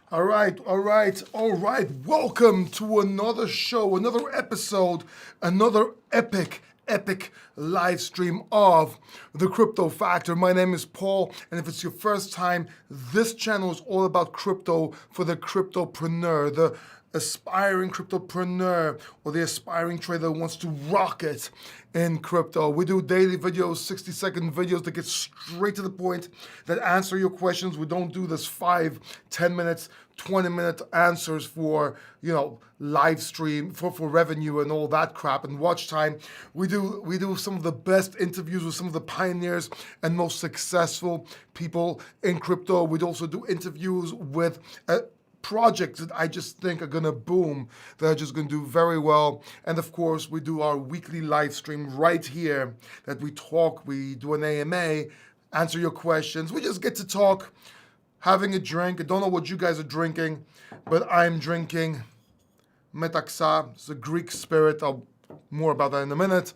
All right. Welcome to another show, another episode, another epic live stream of The Crypto Factor. My name is Paul, and if it's your first time, this channel is all about crypto for the cryptopreneur, the aspiring cryptopreneur, or the aspiring trader who wants to rock it in crypto. We do daily videos, 60-second videos that get straight to the point, that answer your questions. We don't do this 5, 10 minutes, 20-minute answers for, live stream, for revenue and all that crap and watch time. We do some of the best interviews with some of the pioneers and most successful people in crypto. We'd also do interviews with projects that I just think are gonna boom, that are just gonna do very well. And of course, we do our weekly live stream right here that we talk, we do an AMA, answer your questions. We just get to talk, having a drink. I don't know what you guys are drinking, but I'm drinking Metaxa. It's a Greek spirit. More about that in a minute.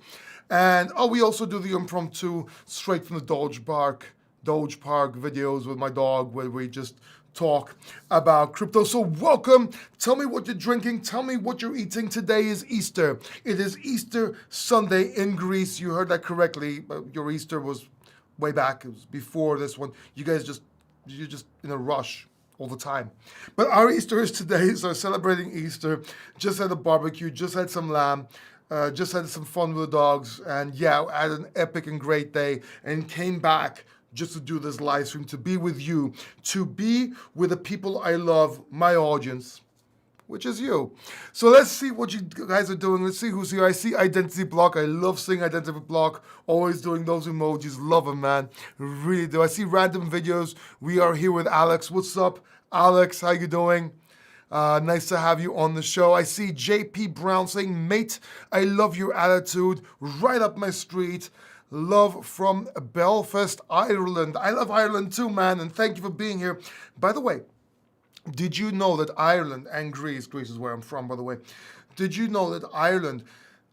And we also do the impromptu straight from the Doge Park videos with my dog where we just talk about crypto. So welcome. Tell me what you're drinking. Tell me what you're eating. Today is Easter. It is Easter Sunday in Greece. You heard that correctly. Your Easter was way back. It was before this one. You're just in a rush all the time. But our Easter is today, so celebrating Easter. Just had a barbecue, just had some lamb, just had some fun with the dogs, and I had an epic and great day, and came back just to do this live stream, to be with you, to be with the people I love, my audience, which is you. So let's see what you guys are doing. Let's see who's here. I see Identity Block. I love seeing Identity Block. Always doing those emojis. Love them, man. Really do. I see random videos. We are here with Alex. What's up, Alex? How you doing? Nice to have you on the show. I see JP Brown saying, mate, I love your attitude. Right up my street. Love from Belfast, Ireland. I love Ireland too, man, and thank you for being here. By the way, did you know that Ireland and Greece is where I'm from, by the way, did you know that Ireland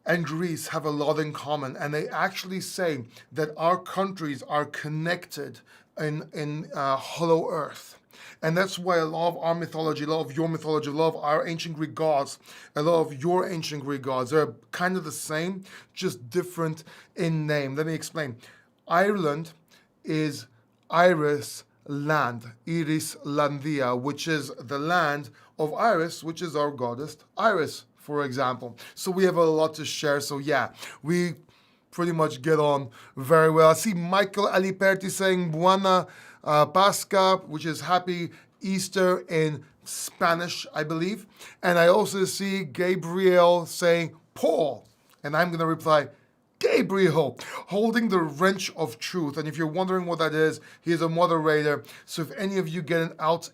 and Greece have a lot in common? And they actually say that our countries are connected in hollow earth. And that's why a lot of our mythology, a lot of your mythology, a lot of our ancient Greek gods, a lot of your ancient Greek gods, they're kind of the same, just different in name. Let me explain. Ireland is Iris land, Iris Landia, which is the land of Iris, which is our goddess Iris, for example. So we have a lot to share. So we pretty much get on very well. I see Michael Aliperti saying Buona Pascha, which is Happy Easter in Spanish, I believe. And I also see Gabriel saying Paul, and I'm going to reply Gabriel, holding the wrench of truth. And if you're wondering what that is, he is a moderator. So if any of you get not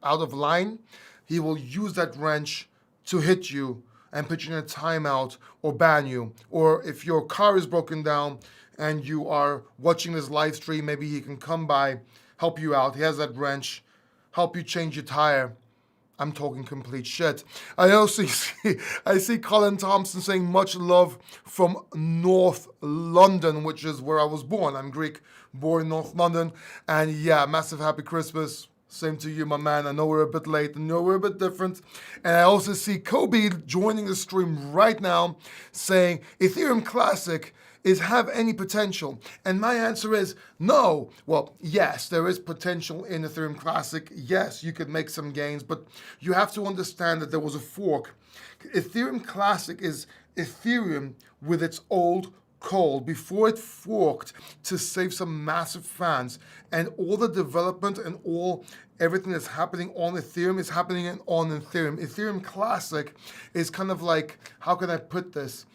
out of line, he will use that wrench to hit you and put you in a timeout or ban you. Or if your car is broken down and you are watching this live stream, maybe he can come by, help you out. He has that wrench, help you change your tire. I'm talking complete shit. I see Colin Thompson saying much love from North London, which is where I was born. I'm Greek, born in North London. And massive happy Christmas. Same to you, my man. I know we're a bit late. I know we're a bit different. And I also see Kobe joining the stream right now saying Ethereum Classic have any potential? And my answer is no. Well, yes, there is potential in Ethereum Classic. Yes, you could make some gains, but you have to understand that there was a fork. Ethereum Classic is Ethereum with its old code before it forked to save some massive fans. And all the development and everything that's happening on Ethereum is happening on Ethereum. Ethereum Classic is kind of like, how can I put this?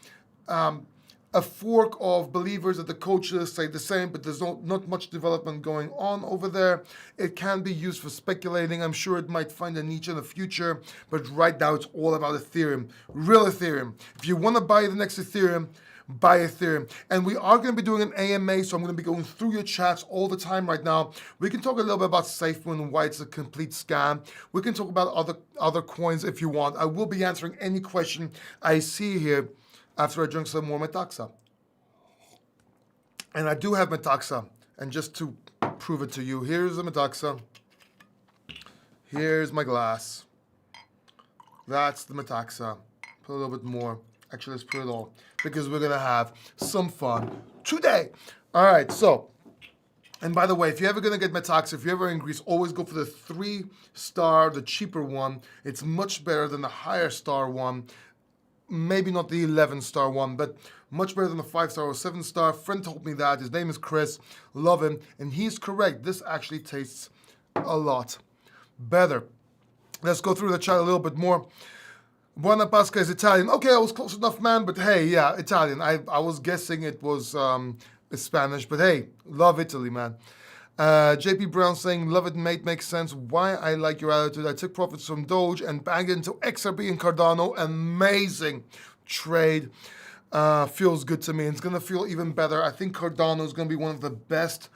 A fork of believers that the coaches say the same, but there's not much development going on over there. It can be used for speculating. I'm sure it might find a niche in the future, but right now it's all about Ethereum, real Ethereum. If you want to buy the next Ethereum, buy Ethereum. And we are going to be doing an AMA, so I'm going to be going through your chats all the time right now. We can talk a little bit about Safemoon and why it's a complete scam. We can talk about other coins if you want. I will be answering any question I see here after I drink some more Metaxa. And I do have Metaxa. And just to prove it to you, here's the Metaxa. Here's my glass. That's the Metaxa. Put a little bit more. Actually, let's put it all because we're going to have some fun today. All right, so, and by the way, if you're ever going to get Metaxa, if you're ever in Greece, always go for the 3-star, the cheaper one. It's much better than the higher star one. Maybe not the 11-star one, but much better than the 5-star or 7-star. Friend told me that. His name is Chris. Love him. And he's correct. This actually tastes a lot better. Let's go through the chat a little bit more. Buona Pasca is Italian. Okay, I was close enough, man. But hey, yeah, Italian. I was guessing it was Spanish. But hey, love Italy, man. JP Brown saying, love it, mate, makes sense. Why I like your attitude. I took profits from Doge and banged into XRP and Cardano. Amazing trade. Feels good to me. It's going to feel even better. I think Cardano is going to be one of the best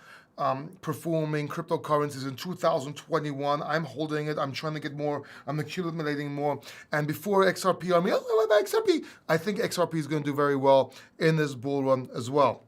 performing cryptocurrencies in 2021. I'm holding it. I'm trying to get more. I'm accumulating more. And before XRP, XRP. I think XRP is going to do very well in this bull run as well.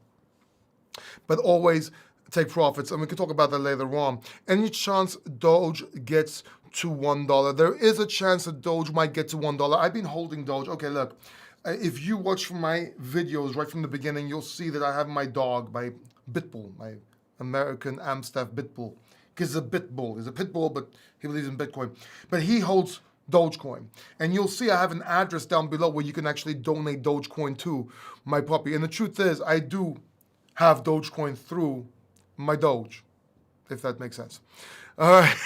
But always take profits, and we can talk about that later on. Any chance Doge gets to $1? There is a chance that Doge might get to $1. I've been holding Doge. Okay, look, if you watch my videos right from the beginning, you'll see that I have my dog, my Bitbull, my American Amstaff Bitbull. He's a Bitbull. He's a Pitbull, but he believes in Bitcoin. But he holds Dogecoin. And you'll see I have an address down below where you can actually donate Dogecoin to my puppy. And the truth is, I do have Dogecoin through my Doge, if that makes sense. All right.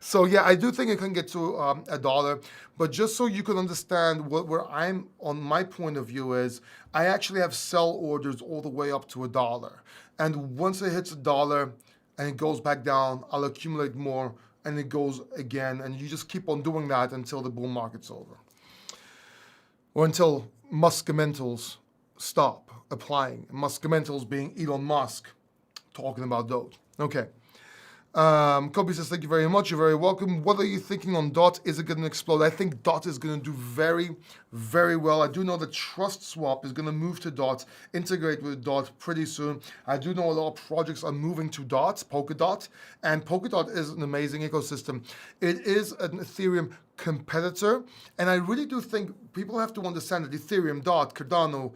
So yeah, I do think it can get to $1, but just so you can understand where I'm on my point of view is, I actually have sell orders all the way up to $1. And once it hits $1 and it goes back down, I'll accumulate more and it goes again. And you just keep on doing that until the bull market's over. Or until Muskamentals stop applying. Muskamentals being Elon Musk talking about Doge. Okay. Kobe says, thank you very much. You're very welcome. What are you thinking on DOT? Is it going to explode? I think DOT is going to do very, very well. I do know that Trust Swap is going to move to DOT, integrate with DOT pretty soon. I do know a lot of projects are moving to DOT, Polkadot, and Polkadot is an amazing ecosystem. It is an Ethereum competitor, and I really do think people have to understand that Ethereum, DOT, Cardano,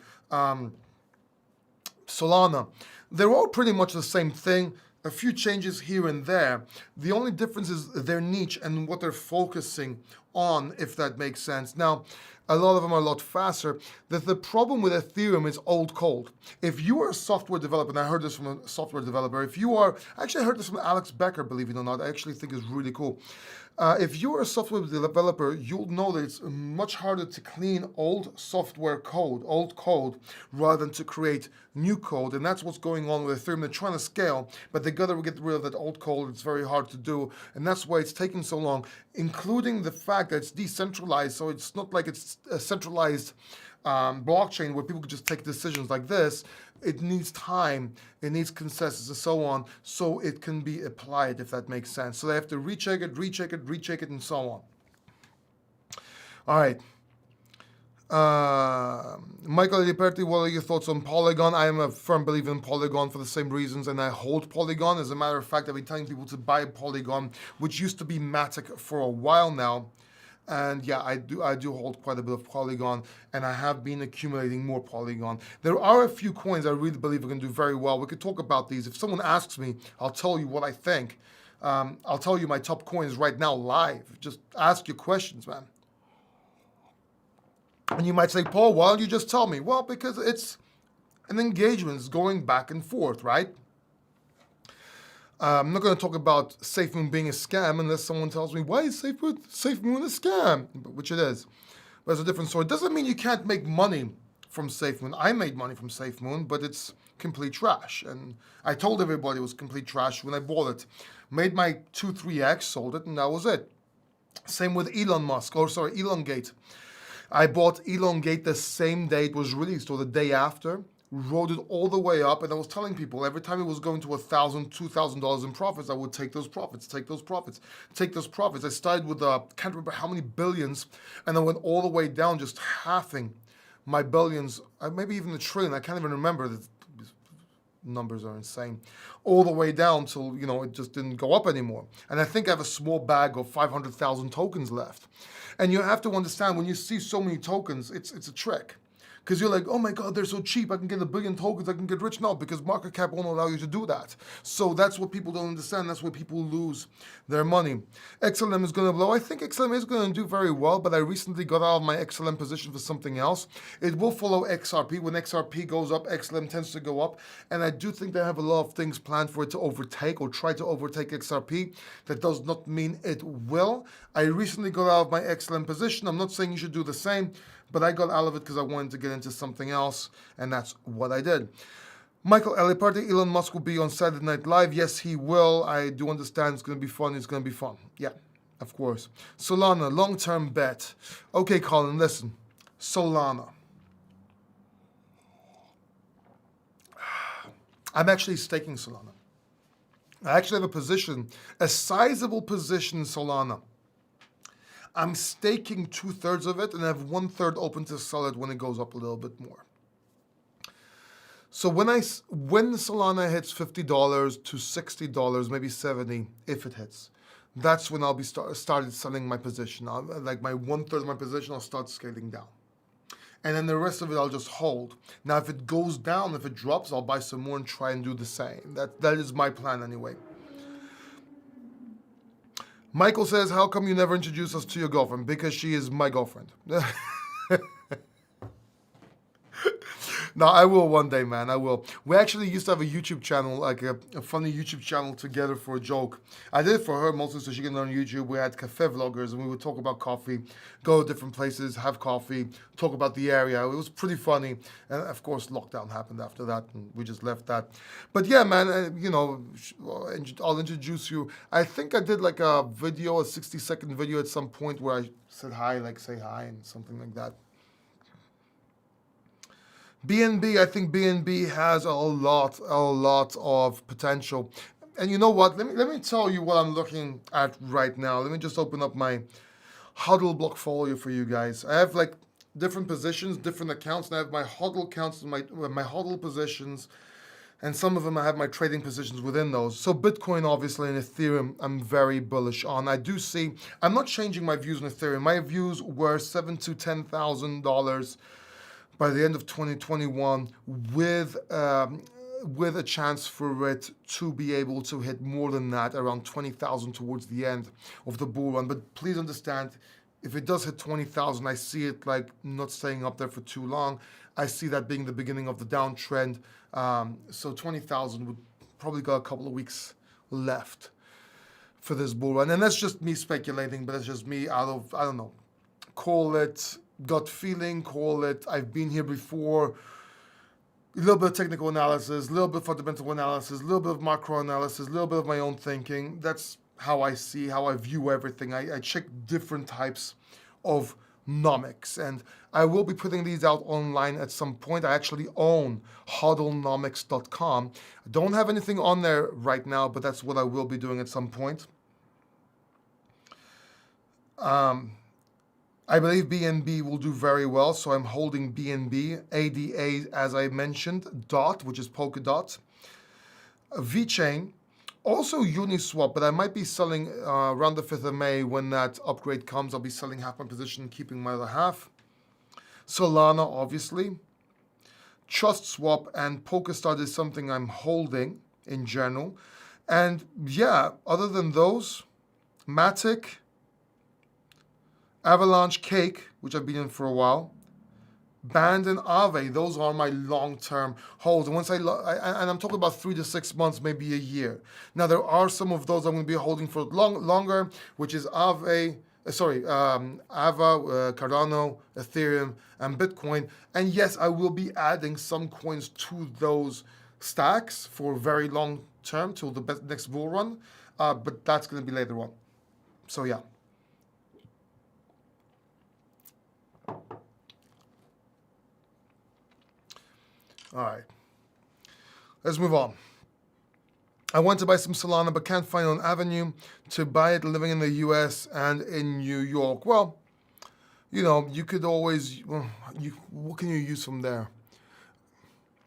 Solana, they're all pretty much the same thing. A few changes here and there. The only difference is their niche and what they're focusing on, if that makes sense. Now, a lot of them are a lot faster. The problem with Ethereum is old cold. If you are a software developer, and I heard this from a software developer, actually I heard this from Alex Becker, believe it or not, I actually think it's really cool. If you're a software developer, you'll know that it's much harder to clean old software code, old code, rather than to create new code. And that's what's going on with Ethereum. They're trying to scale, but they got to get rid of that old code. It's very hard to do. And that's why it's taking so long, including the fact that it's decentralized. So it's not like it's a centralized blockchain where people could just take decisions like this. It needs time, it needs consensus and so on, so it can be applied, if that makes sense. So they have to recheck it, and so on. All right. Michael Liperti, what are your thoughts on Polygon? I am a firm believer in Polygon for the same reasons, and I hold Polygon. As a matter of fact, I've been telling people to buy Polygon, which used to be Matic for a while now. And yeah, I do hold quite a bit of Polygon, and I have been accumulating more Polygon. There are a few coins I really believe are going to do very well. We could talk about these. If someone asks me, I'll tell you what I think. I'll tell you my top coins right now live. Just ask your questions, man. And you might say, Paul, why don't you just tell me? Well, because it's an engagement. It's going back and forth, right? I'm not going to talk about Safemoon being a scam unless someone tells me, why is Safemoon a scam? Which it is. But it's a different story. It doesn't mean you can't make money from Safemoon. I made money from Safemoon, but it's complete trash. And I told everybody it was complete trash when I bought it. Made my 2-3x, sold it, and that was it. Same with Elongate. I bought Elongate the same day it was released, or the day after. Rode it all the way up, and I was telling people every time it was going to $1,000, $2,000 in profits, I would take those profits. I started with can't remember how many billions, and I went all the way down, just halving my billions, maybe even a trillion. I can't even remember. numbers are insane. All the way down till, you know, it just didn't go up anymore. And I think I have a small bag of 500,000 tokens left. And you have to understand, when you see so many tokens, it's a trick. Because you're like, oh my God, they're so cheap, I can get 1 billion tokens, I can get rich. No, because market cap won't allow you to do that. So that's what people don't understand. That's where people lose their money. XLM is going to blow. I think XLM is going to do very well, but I recently got out of my XLM position for something else. It will follow XRP. When XRP goes up, XLM tends to go up. And I do think they have a lot of things planned for it to overtake or try to overtake XRP. That does not mean it will. I recently got out of my XLM position. I'm not saying you should do the same, but I got out of it because I wanted to get into something else, and that's what I did. Michael Elliparty, Elon Musk will be on Saturday Night Live. Yes, he will. I do understand it's going to be fun. It's going to be fun. Yeah, of course. Solana, long-term bet. Okay, Colin, listen. Solana. I'm actually staking Solana. I actually have a position, a sizable position in Solana. I'm staking 2/3 of it, and I have 1/3 open to sell it when it goes up a little bit more. So when Solana hits $50 to $60, maybe $70, if it hits, that's when I'll be started selling my position. Like my 1/3 of my position, I'll start scaling down. And then the rest of it, I'll just hold. Now, if it goes down, if it drops, I'll buy some more and try and do the same. That is my plan anyway. Michael says, how come you never introduce us to your girlfriend? Because she is my girlfriend. No, I will one day, man. I will. We actually used to have a YouTube channel, like a funny YouTube channel together for a joke. I did it for her mostly so she can learn YouTube. We had cafe vloggers, and we would talk about coffee, go to different places, have coffee, talk about the area. It was pretty funny. And of course, lockdown happened after that, and we just left that. But yeah, man, you know, I'll introduce you. I think I did like a video, a 60-second video at some point where I said hi, like say hi and something like that. BNB, I think BNB has a lot of potential. And you know what? Let me tell you what I'm looking at right now. Let me just open up my HODL portfolio for you guys. I have like different positions, different accounts, and I have my HODL accounts and my HODL positions, and some of them I have my trading positions within those. So Bitcoin, obviously, and Ethereum, I'm very bullish on. I do see, I'm not changing my views on Ethereum. My views were $7,000 to $10,000 by the end of 2021 with a chance for it to be able to hit more than that, around 20,000 towards the end of the bull run. But please understand, if it does hit 20,000, I see it like not staying up there for too long. I see that being the beginning of the downtrend. So 20,000 would probably got a couple of weeks left for this bull run. And that's just me speculating, but it's just me out of, I don't know, call it gut feeling, call it I've been here before, a little bit of technical analysis, a little bit of fundamental analysis, a little bit of macro analysis, a little bit of my own thinking. That's how I see, how I view everything. I check different types of nomics, and I will be putting these out online at some point. I actually own hodlnomics.com. I don't have anything on there right now, but that's what I will be doing at some point. I believe BNB will do very well, so I'm holding BNB, ADA, as I mentioned, DOT, which is Polkadot, VeChain, also Uniswap, but I might be selling around the 5th of May when that upgrade comes. I'll be selling half my position, keeping my other half. Solana, obviously. TrustSwap and Polkadot is something I'm holding in general. And yeah, other than those, Matic, Avalanche, Cake, which I've been in for a while, Band and Aave, those are my long-term holds. And and I'm talking about 3 to 6 months, maybe a year. Now there are some of those I'm going to be holding for longer, which is Ava, Cardano, Ethereum, and Bitcoin. And yes, I will be adding some coins to those stacks for very long term till the next bull run, but that's going to be later on. So yeah. All right, let's move on. I want to buy some Solana, but can't find an avenue to buy it living in the US and in New York. Well, you know, you could always, what can you use from there?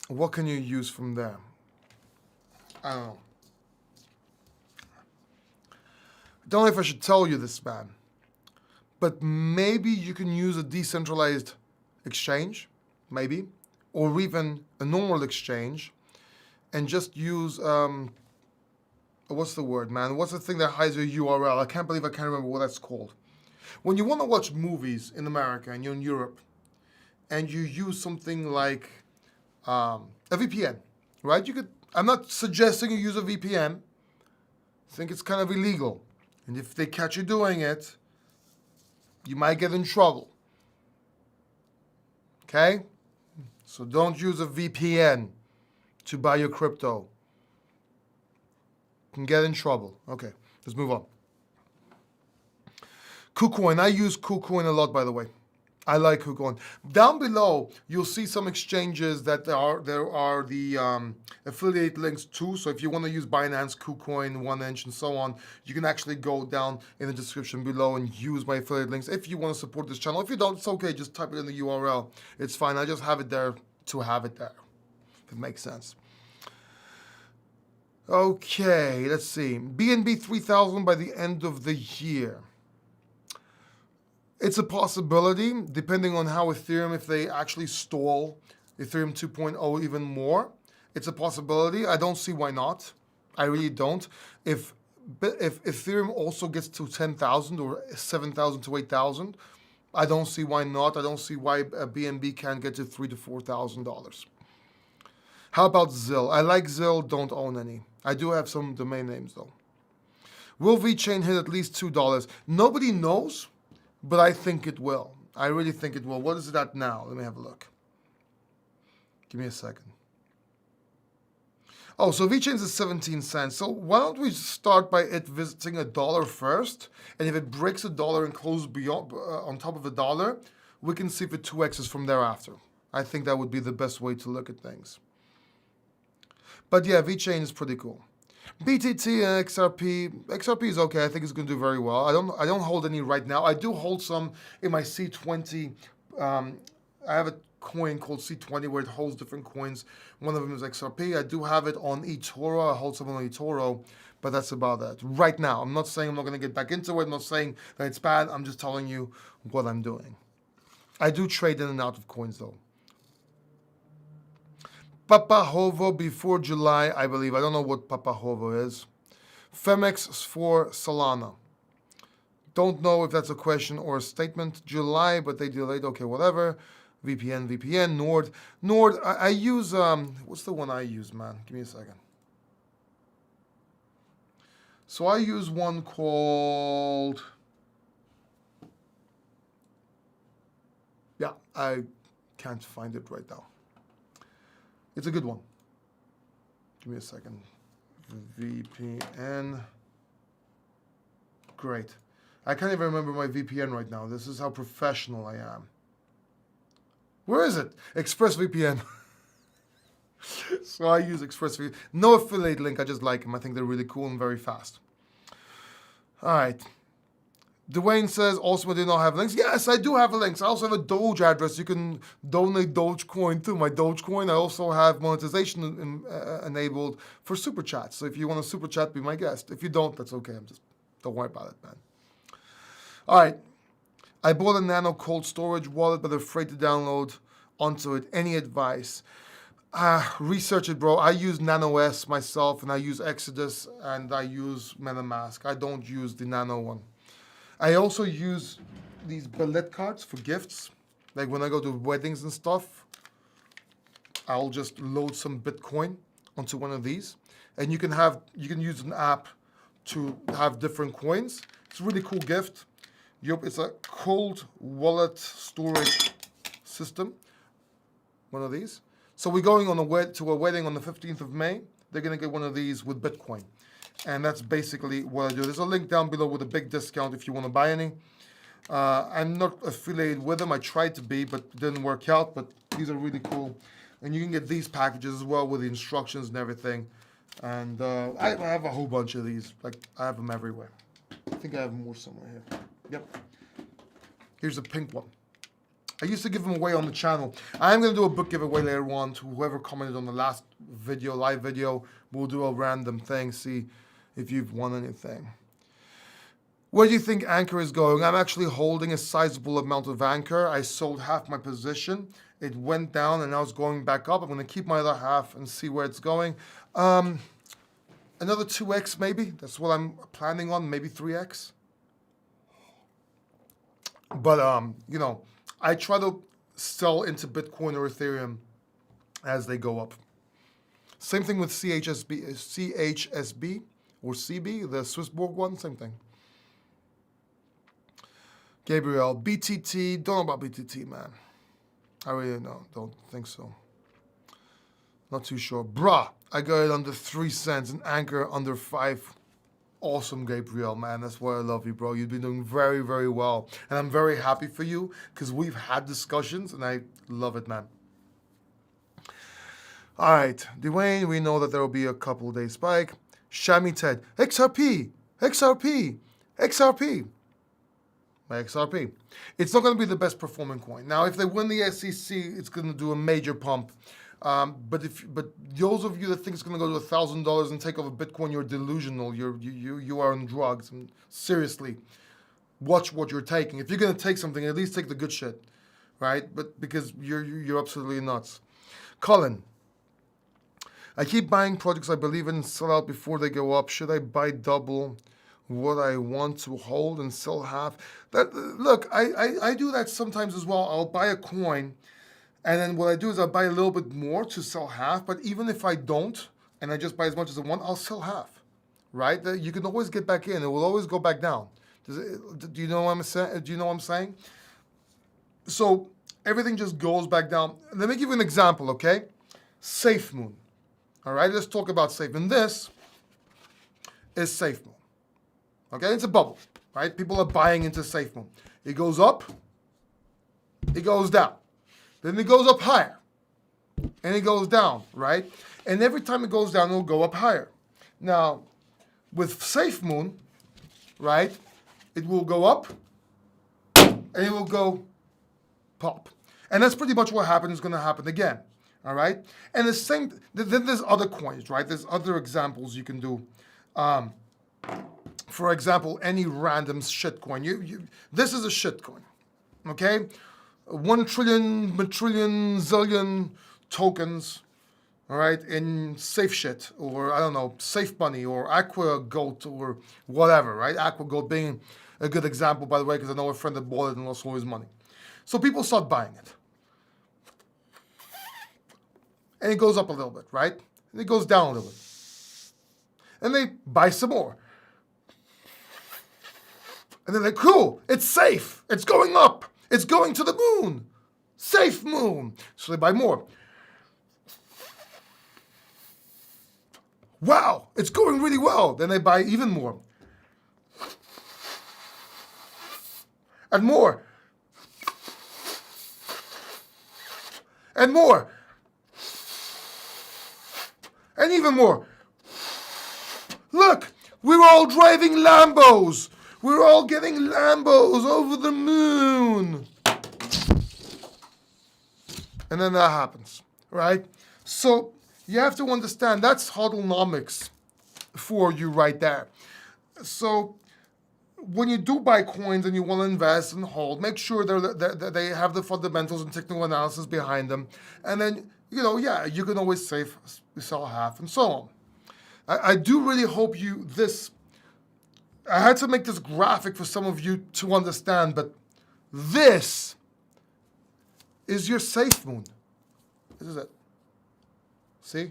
What can you use from there? I don't know. I don't know if I should tell you this, man. But maybe you can use a decentralized exchange, maybe, or even a normal exchange, and just use, what's the word, man? What's the thing that hides your URL? I can't believe I can't remember what that's called. When you want to watch movies in America and you're in Europe, and you use something like a VPN, right? You could. I'm not suggesting you use a VPN. I think it's kind of illegal, and if they catch you doing it, you might get in trouble. Okay? So don't use a VPN to buy your crypto. You can get in trouble. Okay, let's move on. KuCoin. I use KuCoin a lot, by the way. I like KuCoin. Down below, you'll see some exchanges that there are the affiliate links to. So if you want to use Binance, KuCoin, 1inch, and so on, you can actually go down in the description below and use my affiliate links if you want to support this channel. If you don't, it's okay. Just type it in the URL. It's fine. I just have it there to have it there, if it makes sense. Okay, let's see. BNB 3000 by the end of the year. It's a possibility, depending on how Ethereum, if they actually stall Ethereum 2.0 even more. It's a possibility. I don't see why not. I really don't. If Ethereum also gets to 10,000 or 7,000 to 8,000, I don't see why not. I don't see why a BNB can't get to $3,000 to $4,000. How about Zill? I like Zill, don't own any. I do have some domain names though. Will VeChain hit at least $2? Nobody knows. But I think it will. I really think it will. What is it at now? Let me have a look. Give me a second. Oh, so VeChain's is 17 cents. So why don't we start by it visiting $1 first? And if it breaks $1 and closes beyond on top of $1, we can see if it 2x's from thereafter. I think that would be the best way to look at things. But yeah, VeChain is pretty cool. BTT and XRP is okay. I think it's going to do very well. I don't hold any right now. I do hold some in my C20. I have a coin called C20 where it holds different coins. One of them is XRP. I do have it on eToro. I hold some on eToro, but that's about it. Right now, I'm not saying I'm not going to get back into it. I'm not saying that it's bad. I'm just telling you what I'm doing. I do trade in and out of coins though. Papahovo before July, I believe. I don't know what Papahovo is. Femex for Solana. Don't know if that's a question or a statement. July, but they delayed. Okay, whatever. VPN, Nord. I use, what's the one I use, man? Give me a second. So I use one called, yeah, I can't find it right now. It's a good one. Give me a second. VPN. Great. I can't even remember my VPN right now. This is how professional I am. Where is it? ExpressVPN. So I use ExpressVPN. No affiliate link. I just like them. I think they're really cool and very fast. All right. Dwayne says, also, I do not have links. Yes, I do have links. I also have a Doge address. You can donate Dogecoin to my Dogecoin. I also have monetization enabled for Super Chats. So if you want to Super Chat, be my guest. If you don't, that's okay. Don't worry about it, man. All right. I bought a Nano cold storage wallet, but afraid to download onto it. Any advice? Research it, bro. I use Nano S myself, and I use Exodus, and I use MetaMask. I don't use the Nano one. I also use these bullet cards for gifts. Like when I go to weddings and stuff, I'll just load some Bitcoin onto one of these. And you can use an app to have different coins. It's a really cool gift. It's a cold wallet storage system. One of these. So we're going on to a wedding on the 15th of May. They're going to get one of these with Bitcoin. And that's basically what I do. There's a link down below with a big discount if you want to buy any. I'm not affiliated with them. I tried to be, but it didn't work out. But these are really cool. And you can get these packages as well with the instructions and everything. And I have a whole bunch of these. Like, I have them everywhere. I think I have more somewhere here. Yep. Here's a pink one. I used to give them away on the channel. I'm going to do a book giveaway later on to whoever commented on the last video, live video. We'll do a random thing, see if you've won anything. Where do you think Anchor is going? I'm actually holding a sizable amount of Anchor. I sold half my position. It went down and now it's going back up. I'm going to keep my other half and see where it's going. Another 2x maybe. That's what I'm planning on. Maybe 3x. But, you know, I try to sell into Bitcoin or Ethereum as they go up. Same thing with CHSB or CB, the Swissborg one, same thing. Gabriel, BTT, don't know about BTT, man. I really don't think so. Not too sure. Bruh, I got it under 3 cents and Anchor under 5. Awesome, Gabriel, man. That's why I love you, bro. You've been doing very, very well. And I'm very happy for you because we've had discussions and I love it, man. All right, Dwayne, we know that there will be a couple day spike. Shami Ted, XRP. My XRP. It's not going to be the best performing coin. Now, if they win the SEC, it's going to do a major pump. But those of you that think it's going to go to $1,000 and take over Bitcoin, you're delusional. You are on drugs. And seriously, watch what you're taking. If you're going to take something, at least take the good shit, right? But because you're absolutely nuts. Colin, I keep buying projects I believe in and sell out before they go up. Should I buy double what I want to hold and sell half? Look, I do that sometimes as well. I'll buy a coin, and then what I do is I'll buy a little bit more to sell half. But even if I don't, and I just buy as much as I want, I'll sell half, right? You can always get back in. It will always go back down. Do you know what I'm saying? Do you know what I'm saying? So everything just goes back down. Let me give you an example, okay? Safemoon. All right, let's talk about Safemoon. This is Safemoon. Okay, it's a bubble, right? People are buying into Safemoon. It goes up, it goes down. Then it goes up higher, and it goes down, right? And every time it goes down, it'll go up higher. Now, with Safemoon, right, it will go up, and it will go pop. And that's pretty much what happened is going to happen again, all right? And the same, then there's other coins, right? There's other examples you can do. For example, any random shitcoin. This is a shitcoin, okay? 1 trillion, matrillion, zillion tokens, all right, in safe shit, or I don't know, safe money, or aqua goat, or whatever, right? Aqua goat being a good example, by the way, because I know a friend that bought it and lost all his money. So people start buying it. And it goes up a little bit, right? And it goes down a little bit. And they buy some more. And then they're cool, it's safe, it's going up, it's going to the moon, Safemoon. So they buy more. Wow, it's going really well. Then they buy even more. And more. And more. And even more. Look, we're all driving Lambos. We're all getting Lambos over the moon. And then that happens, right? So you have to understand that's HODLnomics for you right there. So when you do buy coins and you want to invest and hold, make sure that they have the fundamentals and technical analysis behind them. And then, yeah, you can always sell half and so on. I do really hope I had to make this graphic for some of you to understand, but this is your Safemoon. This is it. See?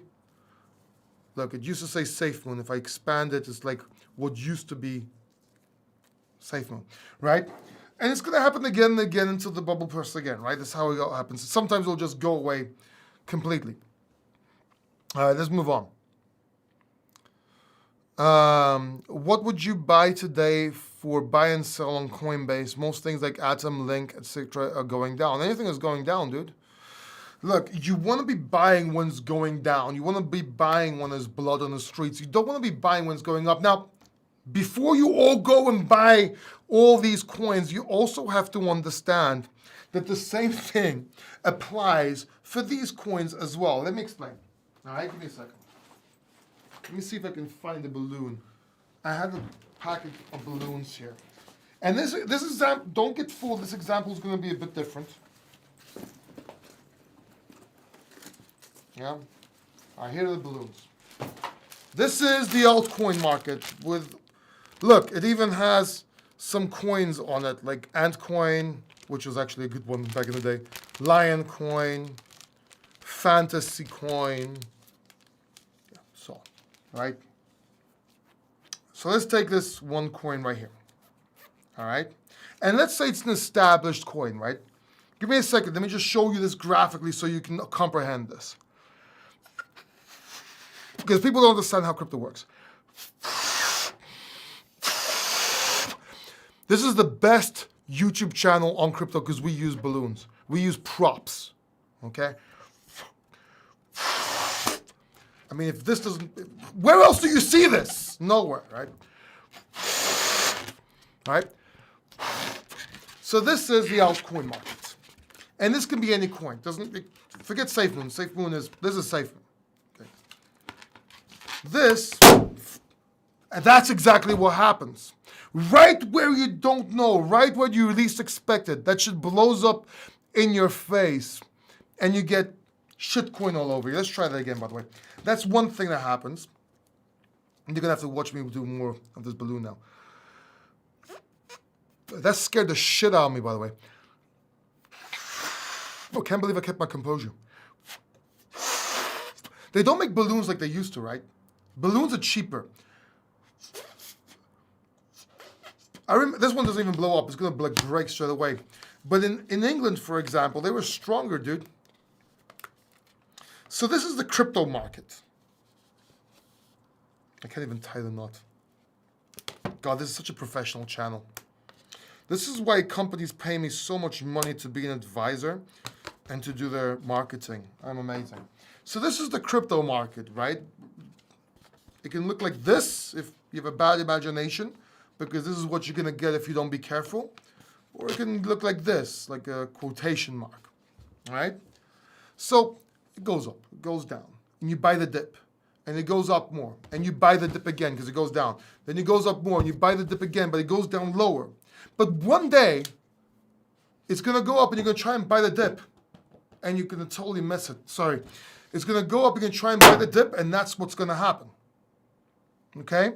Look, it used to say Safemoon. If I expand it, it's like what used to be Safemoon, right? And it's going to happen again and again until the bubble bursts again, right? That's how it happens. Sometimes it'll just go away completely. All right, let's move on. What would you buy today for buy and sell on Coinbase? Most things like Atom, Link, etc. are going down. Anything is going down, dude. Look, you want to be buying when it's going down. You want to be buying when there's blood on the streets. You don't want to be buying when it's going up. Now, before you all go and buy all these coins, you also have to understand that the same thing applies for these coins as well. Let me explain. All right, give me a second. Let me see if I can find the balloon. I have a package of balloons here. And this example, don't get fooled, this example is going to be a bit different. Yeah? All right, here are the balloons. This is the altcoin market with, look, it even has some coins on it, like Antcoin, which was actually a good one back in the day, Lion Coin, Fantasy Coin. Yeah, so, right? So let's take this one coin right here. All right? And let's say it's an established coin, right? Give me a second. Let me just show you this graphically so you can comprehend this. Because people don't understand how crypto works. This is the best YouTube channel on crypto because we use balloons. We use props, okay? I mean, if this doesn't, where else do you see this? Nowhere, right? Right? So this is the altcoin market. And this can be any coin. Forget Safemoon. This is Safemoon. And that's exactly what happens. Right where you don't know, right where you least expect it, that shit blows up in your face and you get shitcoin all over you. Let's try that again, by the way. That's one thing that happens. And you're going to have to watch me do more of this balloon now. That scared the shit out of me, by the way. I can't believe I kept my composure. They don't make balloons like they used to, right? Balloons are cheaper. This one doesn't even blow up. It's going to break straight away. But in England, for example, they were stronger, dude. So this is the crypto market. I can't even tie the knot. God, this is such a professional channel. This is why companies pay me so much money to be an advisor and to do their marketing. I'm amazing. So this is the crypto market, right? It can look like this if you have a bad imagination, because this is what you're going to get if you don't be careful. Or it can look like this, like a quotation mark, all right? So it goes up, it goes down, and you buy the dip, and it goes up more, and you buy the dip again because it goes down. Then it goes up more, and you buy the dip again, but it goes down lower. But one day, it's going to go up, and you're going to try and buy the dip, and you're going to totally miss it. Sorry. It's going to go up, you're going to try and buy the dip, and that's what's going to happen. Okay?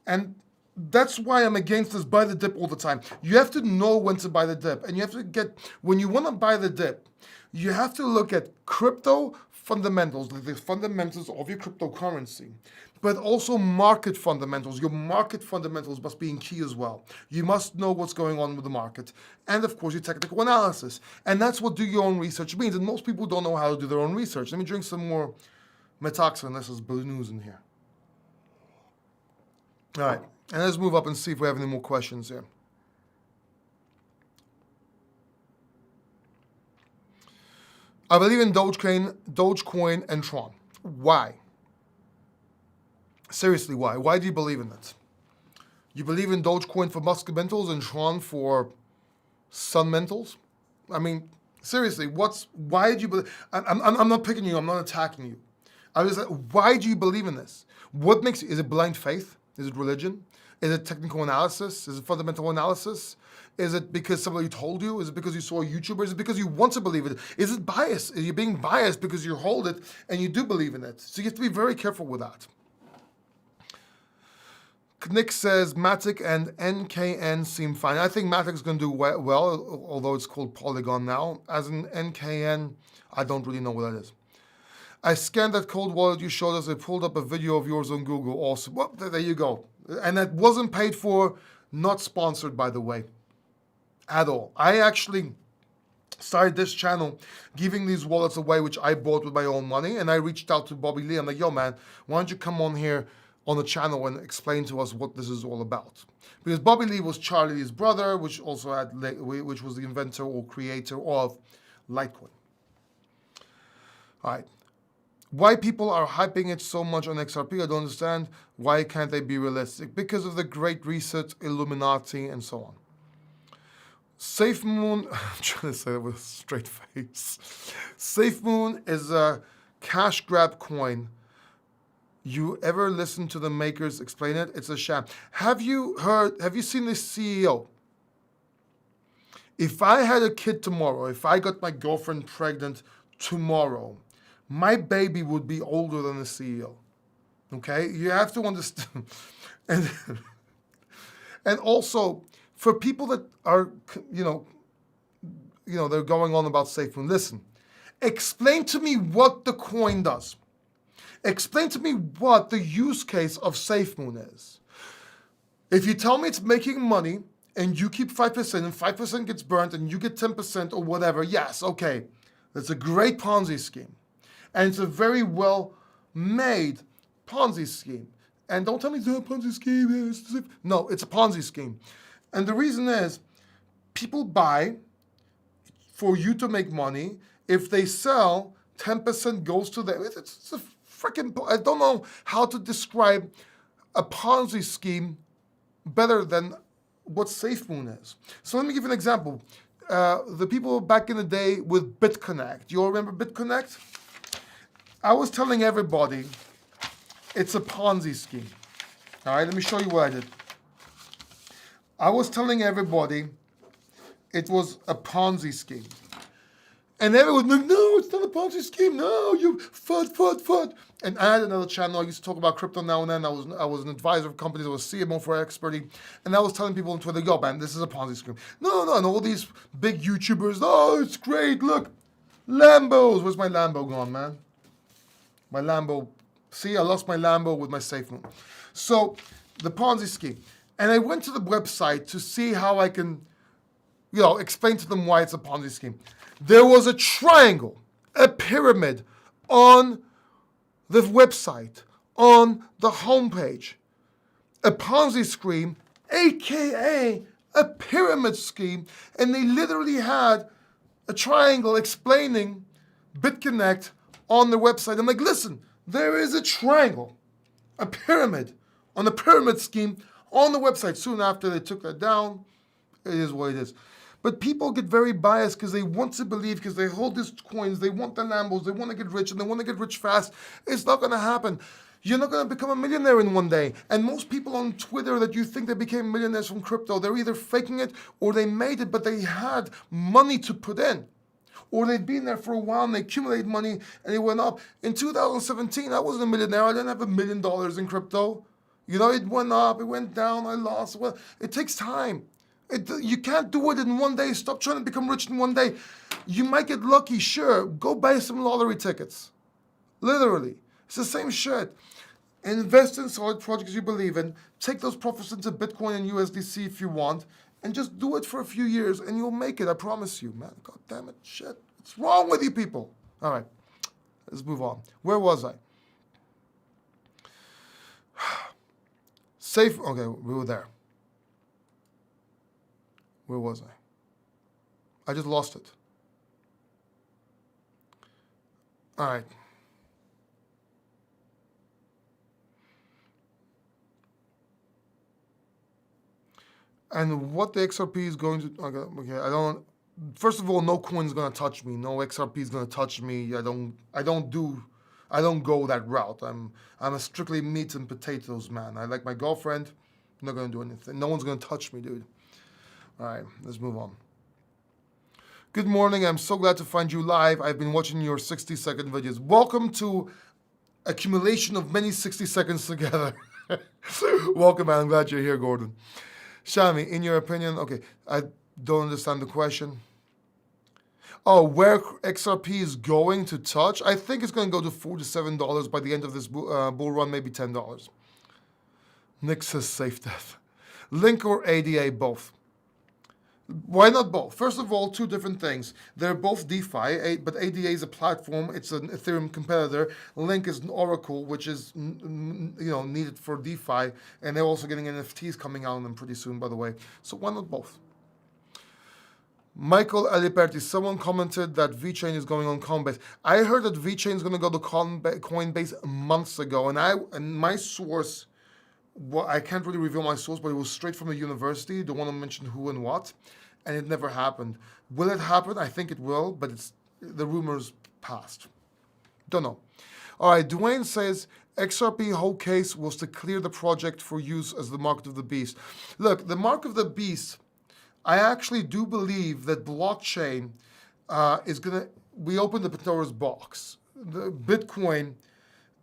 And that's why I'm against this buy the dip all the time. You have to know when to buy the dip. And you have to when you want to buy the dip, you have to look at crypto fundamentals, like the fundamentals of your cryptocurrency, but also market fundamentals. Your market fundamentals must be in key as well. You must know what's going on with the market. And of course, your technical analysis. And that's what do your own research means. And most people don't know how to do their own research. Let me drink some more Metaxa, unless there's balloons in here. All right. And let's move up and see if we have any more questions here. I believe in Dogecoin and Tron. Why? Seriously, why? Why do you believe in it? You believe in Dogecoin for fundamentals and Tron for fundamentals? I mean, seriously, why did you believe? I'm not picking you. I'm not attacking you. I was like, why do you believe in this? What makes you? Is it blind faith? Is it religion? Is it technical analysis? Is it fundamental analysis? Is it because somebody told you? Is it because you saw a YouTuber? Is it because you want to believe it? Is it bias? Are you being biased because you hold it and you do believe in it? So you have to be very careful with that. Nick says Matic and NKN seem fine. I think Matic's going to do well, although it's called Polygon now. As an NKN, I don't really know what that is. I scanned that cold wallet you showed us. I pulled up a video of yours on Google. Awesome. Well, there you go. And that wasn't paid for, not sponsored, by the way, at all. I actually started this channel giving these wallets away, which I bought with my own money. And I reached out to Bobby Lee. I'm like, yo, man, why don't you come on here on the channel and explain to us what this is all about? Because Bobby Lee was Charlie's brother, which was the inventor or creator of Litecoin. All right. Why people are hyping it so much on XRP, I don't understand. Why can't they be realistic? Because of the Great Reset, Illuminati, and so on. Safemoon, I'm trying to say it with a straight face. Safemoon is a cash grab coin. You ever listen to the makers explain it? It's a sham. Have you seen this CEO? If I had a kid tomorrow, if I got my girlfriend pregnant tomorrow, my baby would be older than the CEO. Okay? You have to understand. And also, for people that are, they're going on about Safemoon, listen, explain to me what the coin does. Explain to me what the use case of Safemoon is. If you tell me it's making money and you keep 5% and 5% gets burnt and you get 10% or whatever, yes, okay. That's a great Ponzi scheme. And it's a very well made Ponzi scheme. And don't tell me it's not a Ponzi scheme. No, it's a Ponzi scheme. And the reason is people buy for you to make money. If they sell, 10% goes to them. It's a freaking, I don't know how to describe a Ponzi scheme better than what Safemoon is. So let me give you an example. The people back in the day with Bitconnect. You all remember Bitconnect? I was telling everybody it's a Ponzi scheme. All right, let me show you what I did. I was telling everybody it was a Ponzi scheme. And everyone was like, no, it's not a Ponzi scheme. No, you FUD. And I had another channel. I used to talk about crypto now and then. I was an advisor of companies. I was CMO for Experty. And I was telling people on Twitter, yo, man, this is a Ponzi scheme. No. And all these big YouTubers, oh, it's great. Look, Lambos. Where's my Lambo gone, man? My Lambo. See, I lost my Lambo with my Safemoon. So the Ponzi scheme. And I went to the website to see how I can, explain to them why it's a Ponzi scheme. There was a triangle, a pyramid on the website, on the homepage. A Ponzi scheme, aka a pyramid scheme, and they literally had a triangle explaining Bitconnect on the website. I'm like, listen, there is a triangle, a pyramid, on the pyramid scheme on the website. Soon after they took that down, it is what it is. But people get very biased because they want to believe, because they hold these coins, they want the Lambos, they want to get rich, and they want to get rich fast. It's not going to happen. You're not going to become a millionaire in one day. And most people on Twitter that you think they became millionaires from crypto, they're either faking it or they made it, but they had money to put in. Or they'd been there for a while and they accumulated money and it went up. In 2017, I wasn't a millionaire. I didn't have $1 million in crypto. It went up, it went down, I lost. Well, it takes time. You can't do it in one day. Stop trying to become rich in one day. You might get lucky, sure. Go buy some lottery tickets. Literally. It's the same shit. Invest in solid projects you believe in. Take those profits into Bitcoin and USDC if you want. And just do it for a few years and you'll make it. I promise you, man. God damn it. Shit. What's wrong with you people? All right. Let's move on. Where was I? Okay, we were there. Where was I? I just lost it. All right. And what the XRP is going to, okay, I don't, first of all, no coin's going to touch me. No XRP is going to touch me. I don't go that route. I'm a strictly meat and potatoes man. I like my girlfriend. I'm not going to do anything. No one's going to touch me, dude. All right, let's move on. Good morning. I'm so glad to find you live. I've been watching your 60-second videos. Welcome to accumulation of many 60 seconds together. Welcome, man. I'm glad you're here, Gordon. Shami, in your opinion, okay, I don't understand the question. Oh, where XRP is going to touch? I think it's going to go to $47 by the end of this bull run, maybe $10. Nick says safe death. Link or ADA, both. Why not both? First of all, two different things. They're both DeFi, but ADA is a platform. It's an Ethereum competitor. Link is an Oracle, which is needed for DeFi, and they're also getting NFTs coming out on them pretty soon, by the way. So why not both? Michael Aliperti, someone commented that VeChain is going on Coinbase. I heard that VeChain is going to go to Coinbase months ago, and my source, well, I can't really reveal my source, but it was straight from the university, the one who mentioned who and what. and it never happened. Will it happen? I think it will, but the rumors passed. Don't know. All right, Dwayne says, XRP whole case was to clear the project for use as the mark of the beast. Look, the mark of the beast, I actually do believe that blockchain is going to, we opened the Pandora's box. The Bitcoin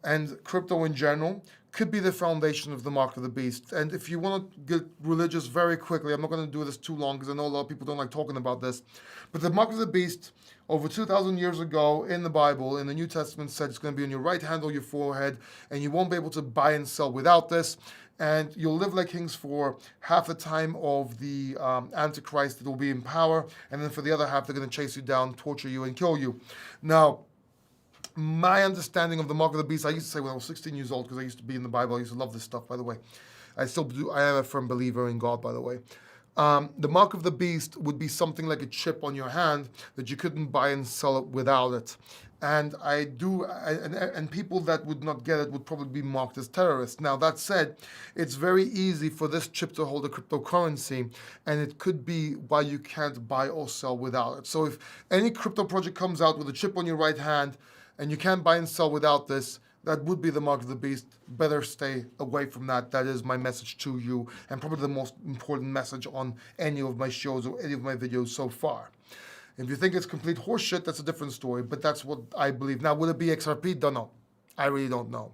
and crypto in general could be the foundation of the mark of the beast. And if you want to get religious very quickly, I'm not going to do this too long because I know a lot of people don't like talking about this, but the mark of the beast over 2,000 years ago in the Bible, in the New Testament, said it's going to be on your right hand or your forehead, and you won't be able to buy and sell without this. And you'll live like kings for half the time of the Antichrist that will be in power, and then for the other half, they're going to chase you down, torture you, and kill you. Now, my understanding of the mark of the beast, I used to say when I was 16 years old, because I used to be in the Bible, I used to love this stuff, by the way. I still do. I am a firm believer in God, by the way. The mark of the beast would be something like a chip on your hand that you couldn't buy and sell it without it. And and people that would not get it would probably be marked as terrorists. Now, that said, it's very easy for this chip to hold a cryptocurrency, and it could be why you can't buy or sell without it. So if any crypto project comes out with a chip on your right hand, and you can't buy and sell without this, that would be the mark of the beast. Better stay away from that. That is my message to you, and probably the most important message on any of my shows or any of my videos so far. If you think it's complete horseshit, that's a different story, but that's what I believe. Now, will it be XRP? Don't know. I really don't know.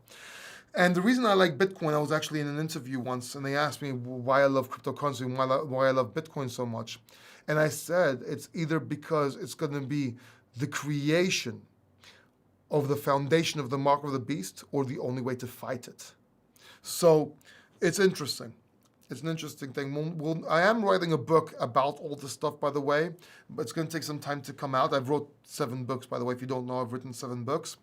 And the reason I like Bitcoin, I was actually in an interview once, and they asked me why I love cryptocurrency and why I love Bitcoin so much. And I said it's either because it's going to be the creation of the foundation of the mark of the beast, or the only way to fight it. So it's interesting. It's an interesting thing. I am writing a book about all this stuff, by the way, but it's going to take some time to come out. I've wrote 7 books, by the way. If you don't know, I've written 7 books.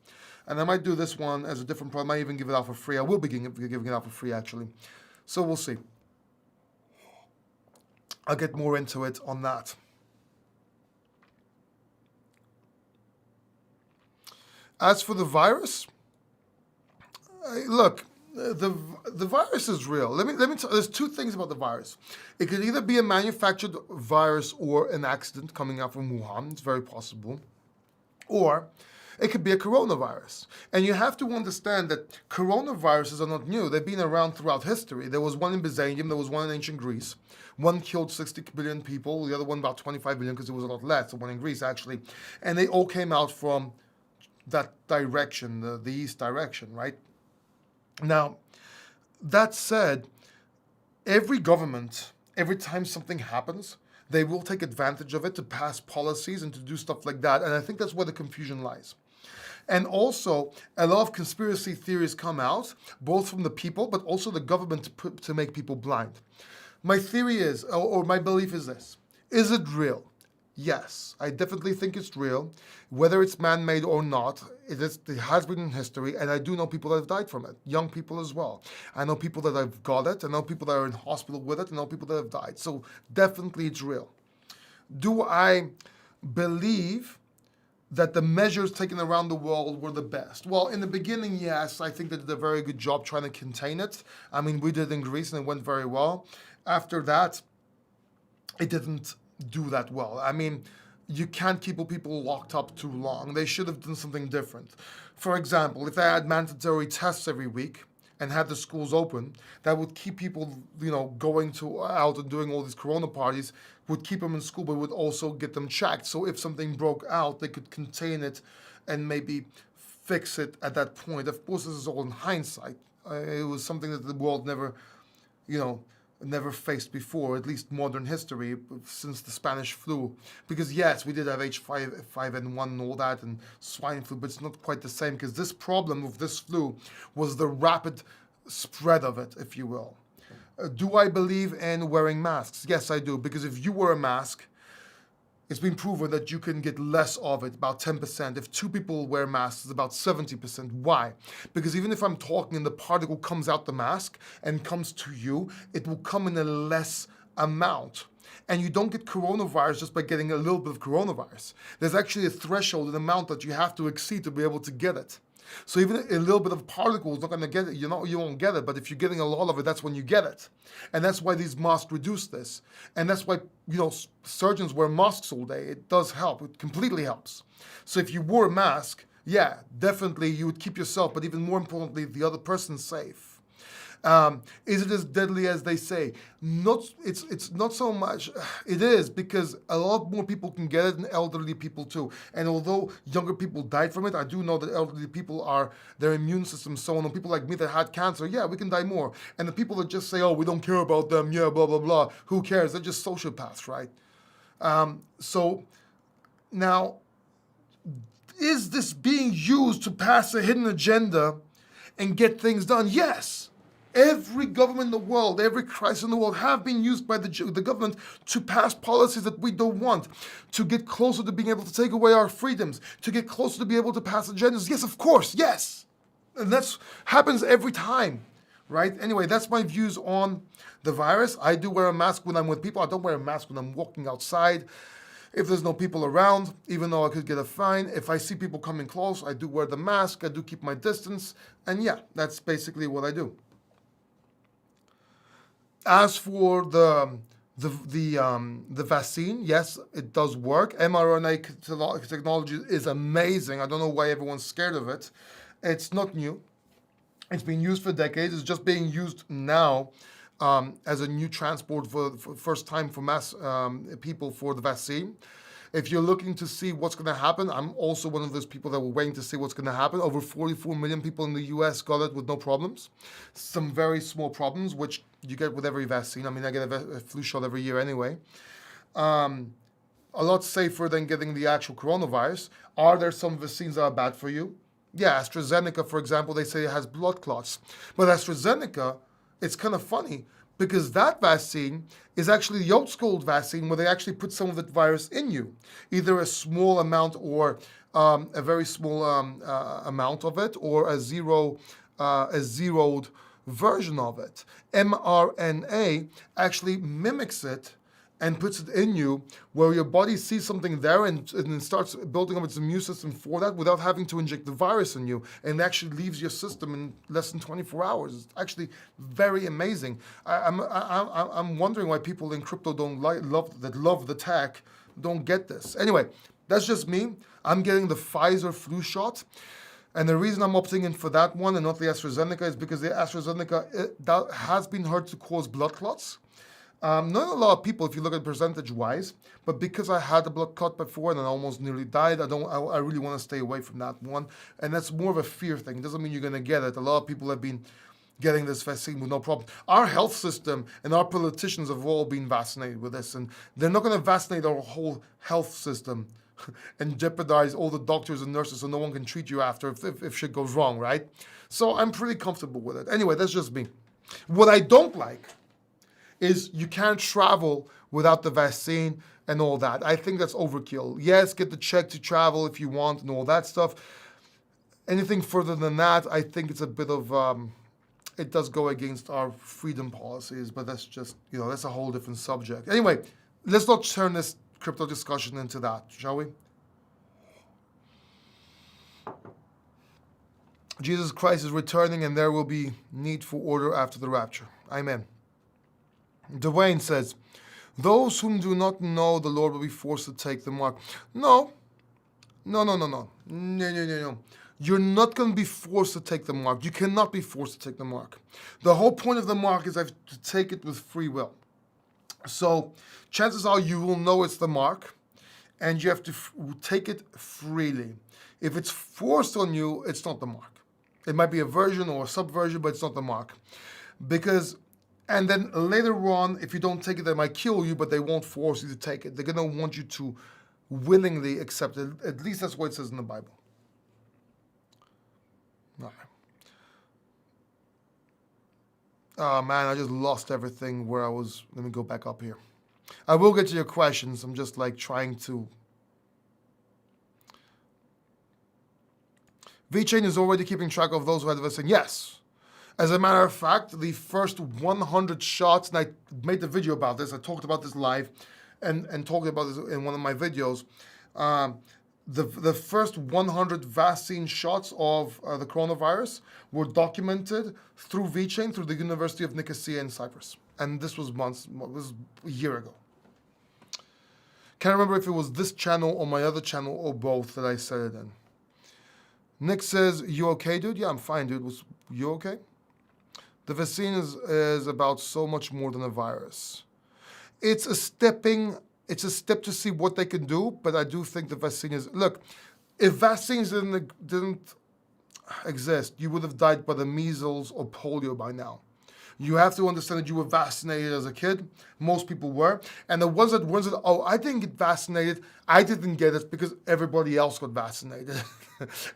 And I might do this one as a different product. I might even give it out for free. I will be giving it out for free, actually. So we'll see. I'll get more into it on that. As for the virus, look, the virus is real. Let me tell. There's 2 things about the virus. It could either be a manufactured virus or an accident coming out from Wuhan. It's very possible. Or it could be a coronavirus. And you have to understand that coronaviruses are not new. They've been around throughout history. There was one in Byzantium. There was one in ancient Greece. One killed 60 billion people. The other one about 25 billion, because it was a lot less. The one in Greece, actually. And they all came out from that direction, the east direction, right? Now, that said, every government, every time something happens, they will take advantage of it to pass policies and to do stuff like that. And I think that's where the confusion lies. And also, a lot of conspiracy theories come out, both from the people, but also the government to make people blind. My theory is, or my belief is this: is it real? Yes, I definitely think it's real. Whether it's man-made or not, it has been in history, and I do know people that have died from it, young people as well. I know people that have got it, I know people that are in hospital with it, I know people that have died. So definitely it's real. Do I believe that the measures taken around the world were the best? Well, in the beginning, yes, I think they did a very good job trying to contain it. I mean, we did in Greece, and it went very well. After that, it didn't do that well. I mean, you can't keep people locked up too long. They should have done something different. For example, if they had mandatory tests every week and had the schools open, that would keep people, going out and doing all these corona parties, would keep them in school, but would also get them checked. So if something broke out, they could contain it and maybe fix it at that point. Of course, this is all in hindsight. It was something that the world never faced before, at least modern history, since the Spanish flu. Because yes, we did have H5N1 and all that, and swine flu, but it's not quite the same, because this problem of this flu was the rapid spread of it, if you will. Do I believe in wearing masks? Yes, I do, because if you wear a mask, it's been proven that you can get less of it, about 10%. If 2 people wear masks, it's about 70%. Why? Because even if I'm talking and the particle comes out the mask and comes to you, it will come in a less amount. And you don't get coronavirus just by getting a little bit of coronavirus. There's actually a threshold, an amount that you have to exceed to be able to get it. So even a little bit of particles, not going to get it. You won't get it. But if you're getting a lot of it, that's when you get it. And that's why these masks reduce this. And that's why surgeons wear masks all day. It does help. It completely helps. So if you wore a mask, yeah, definitely you would keep yourself, but even more importantly, the other person safe. Is it as deadly as they say? It's not so much. It is, because a lot more people can get it, and elderly people too. And although younger people died from it, I do know that elderly people their immune system so on. And people like me that had cancer, yeah, we can die more. And the people that just say, oh, we don't care about them, yeah, blah, blah, blah. Who cares? They're just sociopaths, right? So now, is this being used to pass a hidden agenda and get things done? Yes. Every government in the world, every crisis in the world have been used by the government to pass policies that we don't want, to get closer to being able to take away our freedoms, to get closer to be able to pass agendas. Yes, of course, yes. And that happens every time, right? Anyway, that's my views on the virus. I do wear a mask when I'm with people. I don't wear a mask when I'm walking outside. If there's no people around, even though I could get a fine, if I see people coming close, I do wear the mask. I do keep my distance. And yeah, that's basically what I do. As for the vaccine, yes, it does work. mRNA technology is amazing. I don't know why everyone's scared of it. It's not new. It's been used for decades. It's just being used now as a new transport for first time for mass people for the vaccine. If you're looking to see what's going to happen, I'm also one of those people that were waiting to see what's going to happen. Over 44 million people in the US got it with no problems. Some very small problems, which you get with every vaccine. I mean, I get a flu shot every year anyway. A lot safer than getting the actual coronavirus. Are there some vaccines that are bad for you? Yeah, AstraZeneca, for example, they say it has blood clots. But AstraZeneca, it's kind of funny, because that vaccine is actually the old school vaccine where they actually put some of the virus in you, either a small amount or a very small amount of it, or a zeroed version of it. mRNA actually mimics it and puts it in you, where your body sees something there and starts building up its immune system for that without having to inject the virus in you, and actually leaves your system in less than 24 hours. It's actually very amazing. I'm wondering why people in crypto love the tech don't get this. Anyway, that's just me. I'm getting the Pfizer flu shot. And the reason I'm opting in for that one and not the AstraZeneca is because the AstraZeneca that has been heard to cause blood clots. Not a lot of people, if you look at percentage-wise, but because I had a blood clot before and I almost nearly died, I really want to stay away from that one. And that's more of a fear thing. It doesn't mean you're going to get it. A lot of people have been getting this vaccine with no problem. Our health system and our politicians have all been vaccinated with this, and they're not going to vaccinate our whole health system and jeopardize all the doctors and nurses so no one can treat you after if shit goes wrong, right? So I'm pretty comfortable with it. Anyway, that's just me. What I don't like is you can't travel without the vaccine and all that. I think that's overkill. Yes, get the check to travel if you want and all that stuff. Anything further than that, I think it's a bit of, it does go against our freedom policies, but that's just, that's a whole different subject. Anyway, let's not turn this crypto discussion into that, shall we? Jesus Christ is returning and there will be need for order after the rapture. Amen. Dwayne says, those whom do not know the Lord will be forced to take the mark. No. You're not going to be forced to take the mark. You cannot be forced to take the mark. The whole point of the mark is to take it with free will. So chances are you will know it's the mark, and you have to take it freely. If it's forced on you, it's not the mark. It might be a version or a subversion, but it's not the mark. And then later on, if you don't take it, they might kill you, but they won't force you to take it. They're going to want you to willingly accept it. At least that's what it says in the Bible. All right. Oh, man, I just lost everything where I was. Let me go back up here. I will get to your questions. I'm just trying to. VeChain is already keeping track of those who had the vaccine. Yes. As a matter of fact, the first 100 shots, and I made the video about this, I talked about this live and talked about this in one of my videos. the first 100 vaccine shots of the coronavirus were documented through VeChain, through the University of Nicosia in Cyprus. And this was a year ago. Can't remember if it was this channel or my other channel or both that I said it in. Nick says, you okay, dude? Yeah, I'm fine, dude. You okay? The vaccine is about so much more than a virus. It's a step to see what they can do, but I do think the vaccine is... Look, if vaccines didn't exist, you would have died by the measles or polio by now. You have to understand that you were vaccinated as a kid. Most people were. And the ones that I didn't get vaccinated, I didn't get it because everybody else got vaccinated.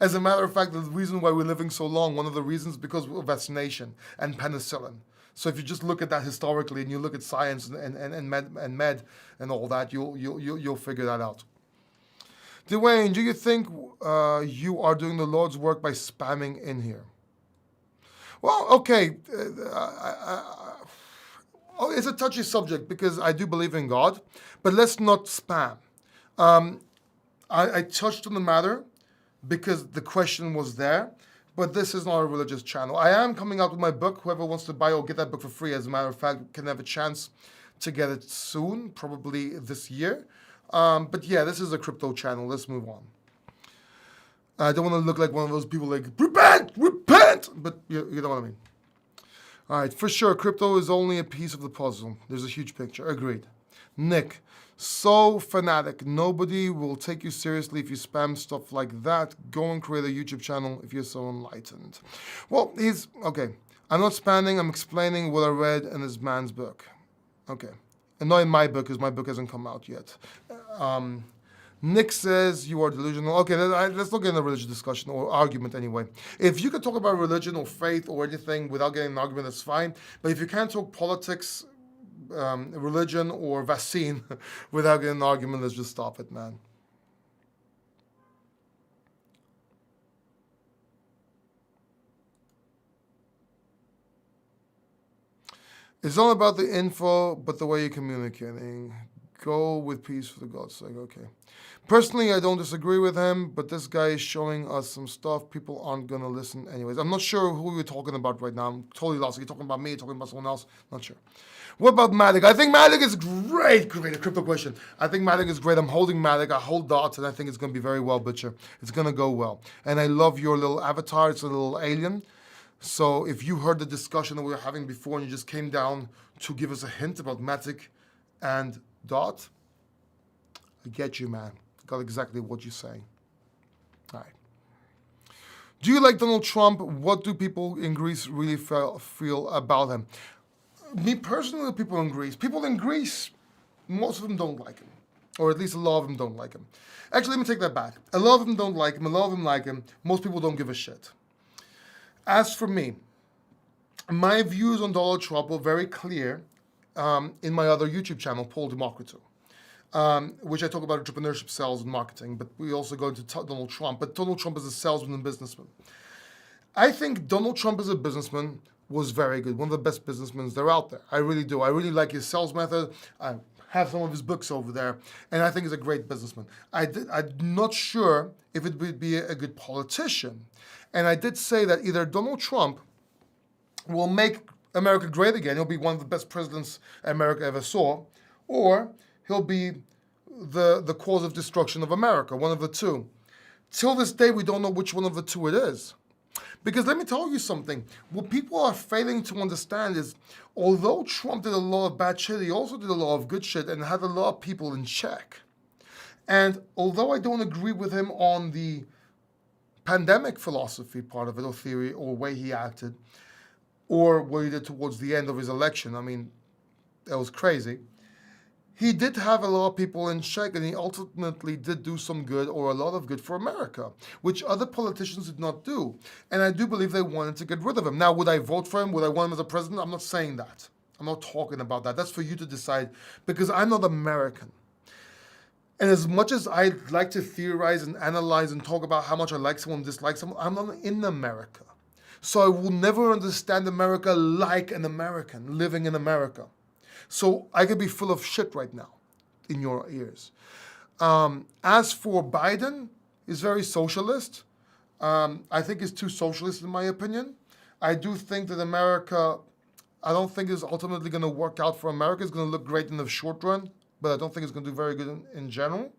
As a matter of fact, the reason why we're living so long, one of the reasons is because of vaccination and penicillin. So if you just look at that historically and you look at science and med and all that, you'll figure that out. Dwayne, do you think you are doing the Lord's work by spamming in here? Well, okay, it's a touchy subject because I do believe in God, but let's not spam. I touched on the matter because the question was there, but this is not a religious channel. I am coming out with my book. Whoever wants to buy or get that book for free, as a matter of fact, can have a chance to get it soon, probably this year. But yeah, this is a crypto channel. Let's move on. I don't want to look like one of those people like, repent, but you know what I mean. All right, for sure, crypto is only a piece of the puzzle. There's a huge picture, agreed. Nick, so fanatic. Nobody will take you seriously if you spam stuff like that. Go and create a YouTube channel if you're so enlightened. Well, okay. I'm not spamming, I'm explaining what I read in this man's book. Okay. And not in my book, because my book hasn't come out yet. Nick says you are delusional. Okay, let's not get in a religious discussion or argument anyway. If you could talk about religion or faith or anything without getting an argument, that's fine. But if you can't talk politics, religion, or vaccine without getting an argument, let's just stop it, man. It's all about the info, but the way you're communicating. Go with peace for the God's sake. Okay. Personally, I don't disagree with him, but this guy is showing us some stuff. People aren't going to listen anyways. I'm not sure who you're talking about right now. I'm totally lost. Are you talking about me? Talking about someone else? Not sure. What about Matic? I think Matic is great. Great, a crypto question. I think Matic is great. I'm holding Matic. I hold dots, and I think it's going to be very well, Butcher. It's going to go well. And I love your little avatar. It's a little alien. So if you heard the discussion that we were having before and you just came down to give us a hint about Matic and Dot, I get you, man. Got exactly what you're saying. All right. Do you like Donald Trump? What do people in Greece really feel about him? Me personally, people in Greece, most of them don't like him. Or at least a lot of them don't like him. Actually, let me take that back. A lot of them don't like him. A lot of them like him. Most people don't give a shit. As for me, my views on Donald Trump were very clear in my other YouTube channel, Paul Democrato. Which I talk about entrepreneurship, sales, and marketing, but we also go into Donald Trump. But Donald Trump is a salesman and businessman. I think Donald Trump as a businessman was very good, one of the best businessmen that are out there. I really do. I really like his sales method. I have some of his books over there, and I think he's a great businessman. I'm not sure if it would be a good politician. And I did say that either Donald Trump will make America great again, he'll be one of the best presidents America ever saw, or he'll be the cause of destruction of America, one of the two. Till this day, we don't know which one of the two it is. Because let me tell you something, what people are failing to understand is, although Trump did a lot of bad shit, he also did a lot of good shit and had a lot of people in check. And although I don't agree with him on the pandemic philosophy part of it, or theory, or way he acted, or what he did towards the end of his election, I mean, that was crazy. He did have a lot of people in check, and he ultimately did do some good, or a lot of good for America, which other politicians did not do. And I do believe they wanted to get rid of him. Now, would I vote for him? Would I want him as a president? I'm not saying that. I'm not talking about that. That's for you to decide, because I'm not American. And as much as I like to theorize and analyze and talk about how much I like someone, dislike someone, I'm not in America. So I will never understand America like an American living in America. So I could be full of shit right now in your ears. As for Biden, is very socialist. I think it's too socialist in my opinion. I do think that America, I don't think is ultimately going to work out for America. It's going to look great in the short run, but I don't think it's going to do very good in general.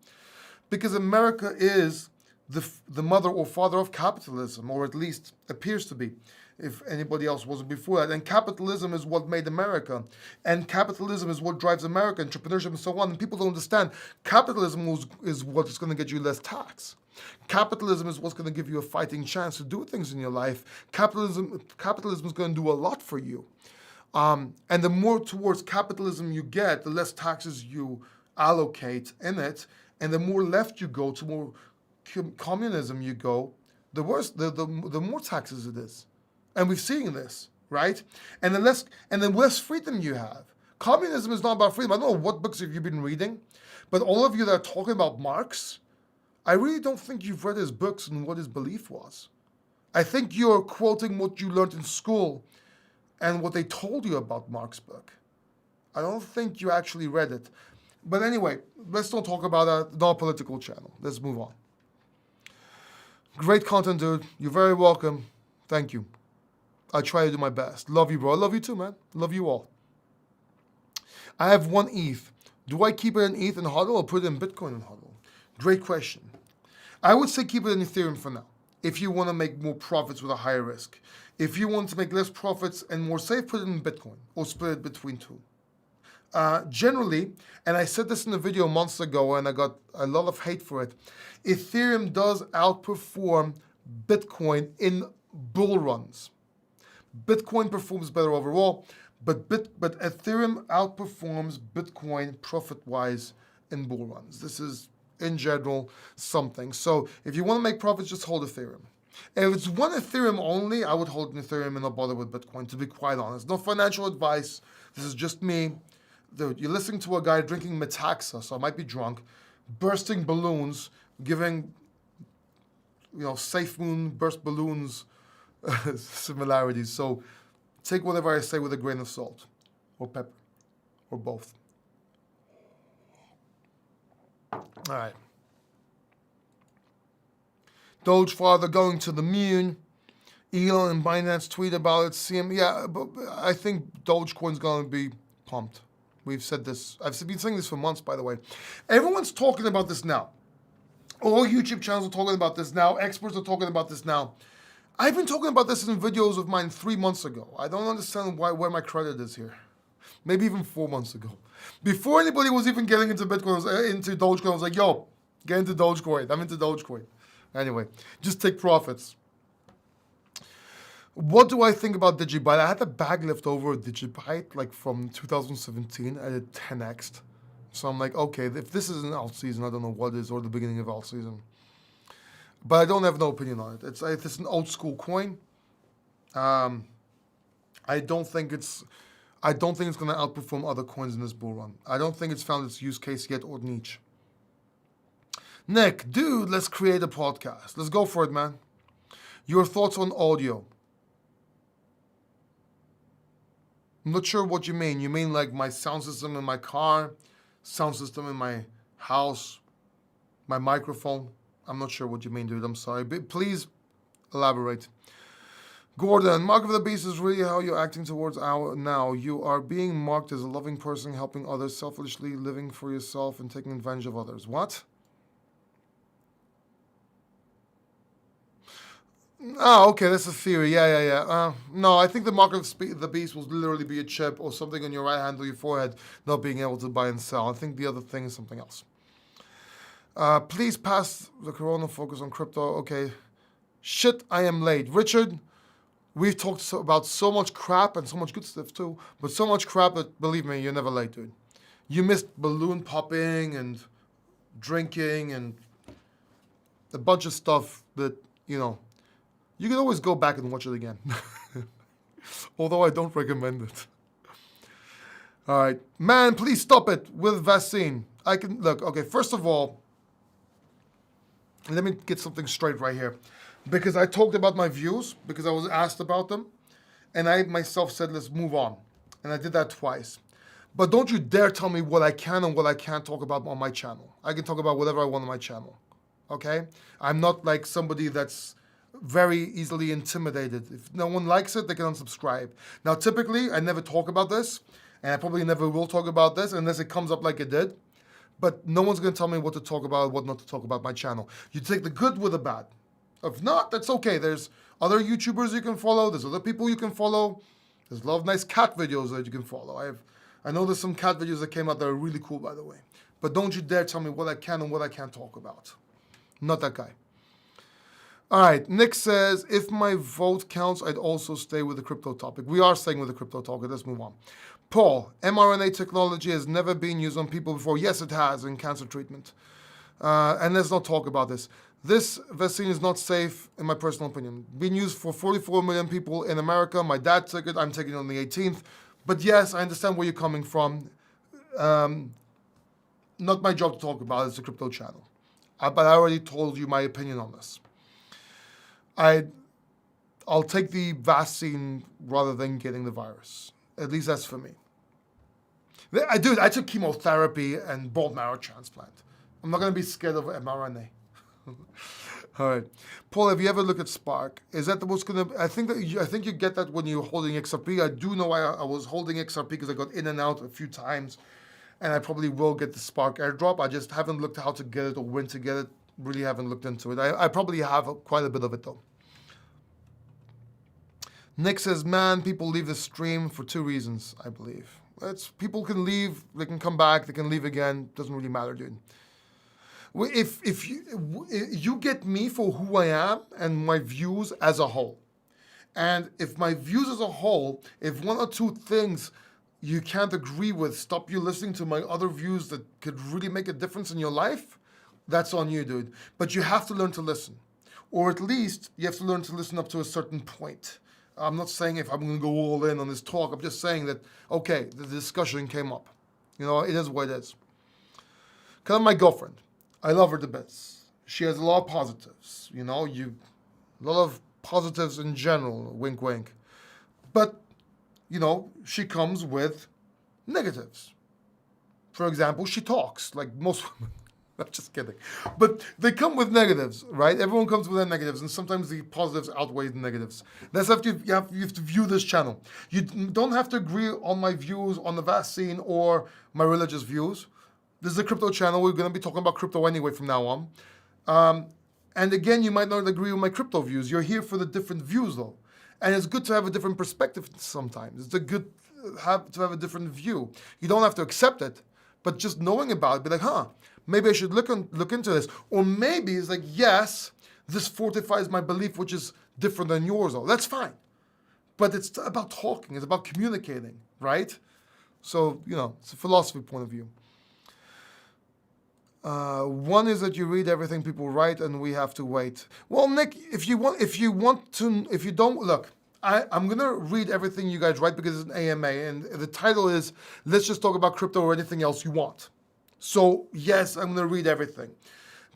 Because America is the mother or father of capitalism, or at least appears to be, if anybody else wasn't before that. And capitalism is what made America. And capitalism is what drives America, entrepreneurship and so on. And people don't understand, capitalism is what's going to get you less tax. Capitalism is what's going to give you a fighting chance to do things in your life. Capitalism is going to do a lot for you. And the more towards capitalism you get, the less taxes you allocate in it. And the more left you go, to more communism you go, the worse, the more taxes it is. And we've seen this, right? And the less freedom you have. Communism is not about freedom. I don't know what books have you been reading, but all of you that are talking about Marx, I really don't think you've read his books and what his belief was. I think you're quoting what you learned in school and what they told you about Marx's book. I don't think you actually read it. But anyway, let's not talk about that. Not a political channel. Let's move on. Great content, dude. You're very welcome. Thank you. I try to do my best. Love you, bro. I love you too, man. Love you all. I have 1 ETH. Do I keep it in ETH and HODL or put it in Bitcoin and HODL? Great question. I would say keep it in Ethereum for now, if you want to make more profits with a higher risk. If you want to make less profits and more safe, put it in Bitcoin or split it between two. Generally, and I said this in a video months ago and I got a lot of hate for it, Ethereum does outperform Bitcoin in bull runs. Bitcoin performs better overall, but Ethereum outperforms Bitcoin profit-wise in bull runs. This is, in general, something. So if you want to make profits, just hold Ethereum. If it's one Ethereum only, I would hold Ethereum and not bother with Bitcoin, to be quite honest. No financial advice. This is just me. Dude, you're listening to a guy drinking Metaxa, so I might be drunk, bursting balloons, giving, Safemoon burst balloons similarities. So take whatever I say with a grain of salt or pepper or both. All right. Doge father going to the moon. Elon and Binance tweet about it. But I think Dogecoin's going to be pumped. We've said this. I've been saying this for months, by the way. Everyone's talking about this now. All YouTube channels are talking about this now. Experts are talking about this now. I've been talking about this in videos of mine 3 months ago. I don't understand where my credit is here. Maybe even 4 months ago. Before anybody was even getting into Bitcoin, into Dogecoin, I was like, yo, get into Dogecoin. I'm into Dogecoin. Anyway, just take profits. What do I think about Digibyte? I had a bag left over at Digibyte, like from 2017. I did 10x. So I'm like, okay, if this is an alt season, I don't know what is, or the beginning of alt season. But I don't have no opinion on it. It's an old school coin. I don't think it's going to outperform other coins in this bull run. I don't think it's found its use case yet or niche. Nick, dude, let's create a podcast. Let's go for it, man. Your thoughts on audio? I'm not sure what you mean. You mean like my sound system in my car, sound system in my house, my microphone? I'm not sure what you mean, dude. I'm sorry. But please elaborate. Gordon, Mark of the Beast is really how you're acting towards now. You are being marked as a loving person, helping others, selfishly living for yourself and taking advantage of others. What? Oh, okay, that's a theory. Yeah. No, I think the mark of the beast will literally be a chip or something on your right hand or your forehead, not being able to buy and sell. I think the other thing is something else. Please pass the corona, focus on crypto. Okay. Shit, I am late. Richard, we've talked about so much crap and so much good stuff too, but so much crap that, believe me, you're never late, dude. You missed balloon popping and drinking and a bunch of stuff that, you can always go back and watch it again. Although I don't recommend it. All right. Man, please stop it with vaccine. Okay, first of all, let me get something straight right here. Because I talked about my views, because I was asked about them, and I myself said, let's move on. And I did that twice. But don't you dare tell me what I can and what I can't talk about on my channel. I can talk about whatever I want on my channel. okay? I'm not like somebody that's very easily intimidated. If no one likes it, they can unsubscribe. Now, typically, I never talk about this, and I probably never will talk about this unless it comes up like it did. But no one's going to tell me what to talk about, what not to talk about my channel. You take the good with the bad. If not, that's okay. There's other YouTubers you can follow. There's other people you can follow. There's a lot of nice cat videos that you can follow. I know there's some cat videos that came out that are really cool, by the way. But don't you dare tell me what I can and what I can't talk about. Not that guy. All right, Nick says, if my vote counts, I'd also stay with the crypto topic. We are staying with the crypto topic. Let's move on. Paul, mRNA technology has never been used on people before. Yes, it has in cancer treatment. And let's not talk about this. This vaccine is not safe, in my personal opinion. Being used for 44 million people in America. My dad took it. I'm taking it on the 18th. But yes, I understand where you're coming from. Not my job to talk about it. It's a crypto channel. But I already told you my opinion on this. I'll take the vaccine rather than getting the virus. At least that's for me. I took chemotherapy and bone marrow transplant. I'm not going to be scared of mRNA. All right, Paul, have you ever looked at Spark? Is that what's going to? I think you get that when you're holding XRP. I do know I was holding XRP because I got in and out a few times, and I probably will get the Spark airdrop. I just haven't looked how to get it or when to get it. Really haven't looked into it. I probably have quite a bit of it though. Nick says, man, people leave the stream for 2 reasons, I believe. People can leave, they can come back, they can leave again. Doesn't really matter, dude. If you get me for who I am and my views as a whole. And if my views as a whole, if 1 or 2 things you can't agree with stop you listening to my other views that could really make a difference in your life, that's on you, dude. But you have to learn to listen. Or at least you have to learn to listen up to a certain point. I'm not saying if I'm going to go all in on this talk. I'm just saying that, okay, the discussion came up. You know, it is what it is. Because I'm my girlfriend. I love her to bits. She has a lot of positives. You know, a lot of positives in general. Wink, wink. But, you know, she comes with negatives. For example, she talks like most women. I'm just kidding. But they come with negatives, right? Everyone comes with their negatives, and sometimes the positives outweigh the negatives. That's how you have to view this channel. You don't have to agree on my views on the vaccine or my religious views. This is a crypto channel. We're going to be talking about crypto anyway from now on. And again, you might not agree with my crypto views. You're here for the different views, though. And it's good to have a different perspective sometimes. It's good to have a different view. You don't have to accept it, but just knowing about it, be like, maybe I should look into this. Or maybe it's like, yes, this fortifies my belief, which is different than yours. Though. That's fine. But it's about talking. It's about communicating, right? So, you know, it's a philosophy point of view. One is that you read everything people write and we have to wait. Well, Nick, if you don't, look, I'm going to read everything you guys write because it's an AMA. And the title is, let's just talk about crypto or anything else you want. So, yes, I'm going to read everything.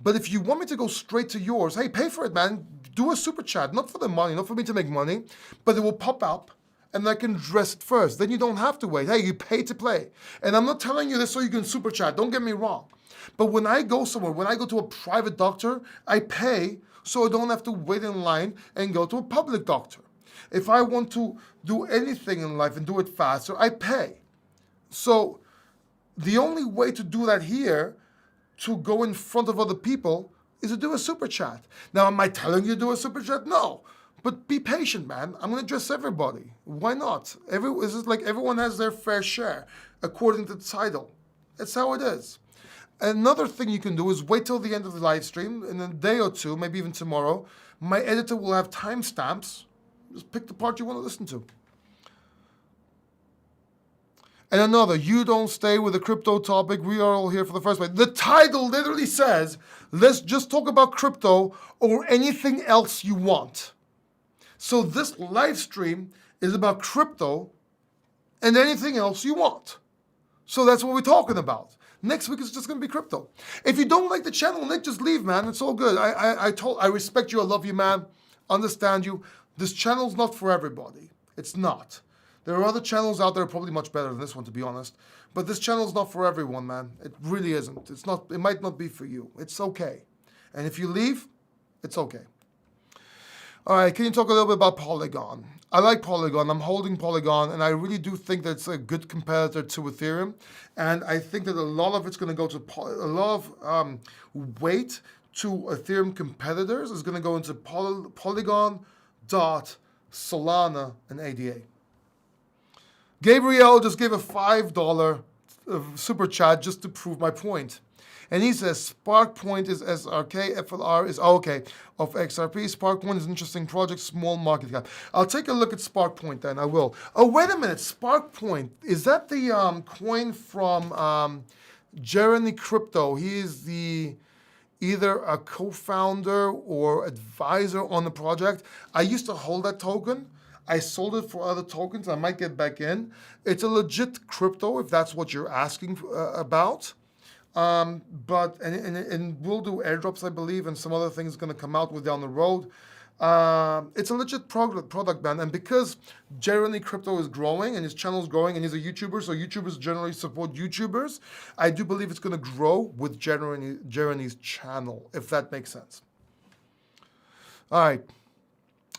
But if you want me to go straight to yours, hey, pay for it, man. Do a super chat. Not for the money, not for me to make money, but it will pop up and I can address it first. Then you don't have to wait. Hey, you pay to play. And I'm not telling you this so you can super chat. Don't get me wrong. But when I go somewhere, when I go to a private doctor, I pay so I don't have to wait in line and go to a public doctor. If I want to do anything in life and do it faster, I pay. So the only way to do that here, to go in front of other people, is to do a super chat. Now, am I telling you to do a super chat? No. But be patient, man. I'm going to address everybody. Why not? It's just like everyone has their fair share, according to the title. That's how it is. Another thing you can do is wait till the end of the live stream. In a day or two, maybe even tomorrow, my editor will have timestamps. Just pick the part you want to listen to. And another, you don't stay with the crypto topic. We are all here for the first place. The title literally says, let's just talk about crypto or anything else you want. So this live stream is about crypto and anything else you want. So that's what we're talking about. Next week is just going to be crypto. If you don't like the channel, Nick, just leave, man. It's all good. I respect you. I love you, man. Understand you. This channel's not for everybody. It's not. There are other channels out there probably much better than this one, to be honest. But this channel's not for everyone, man. It really isn't. It's not. It might not be for you. It's okay. And if you leave, it's okay. All right, can you talk a little bit about Polygon? I like Polygon. I'm holding Polygon, and I really do think that it's a good competitor to Ethereum. And I think that a lot of it's going to go to a lot of weight to Ethereum competitors is going to go into Polygon, Dot, Solana, and ADA. Gabriel just gave a $5 super chat just to prove my point. And he says, Spark Point is SRK, FLR is okay of XRP. Spark Point is an interesting project, small market cap. I'll take a look at Spark Point then, I will. Oh, wait a minute, Spark Point, is that the coin from Jeremy Crypto? He is either a co-founder or advisor on the project. I used to hold that token. I sold it for other tokens. I might get back in. It's a legit crypto if that's what you're asking about. But we'll do airdrops, I believe, and some other things going to come out with down the road. It's a legit product, man. And because Jeremy Crypto is growing and his channel is growing and he's a YouTuber, so YouTubers generally support YouTubers, I do believe it's going to grow with Jeremy's channel, if that makes sense. All right.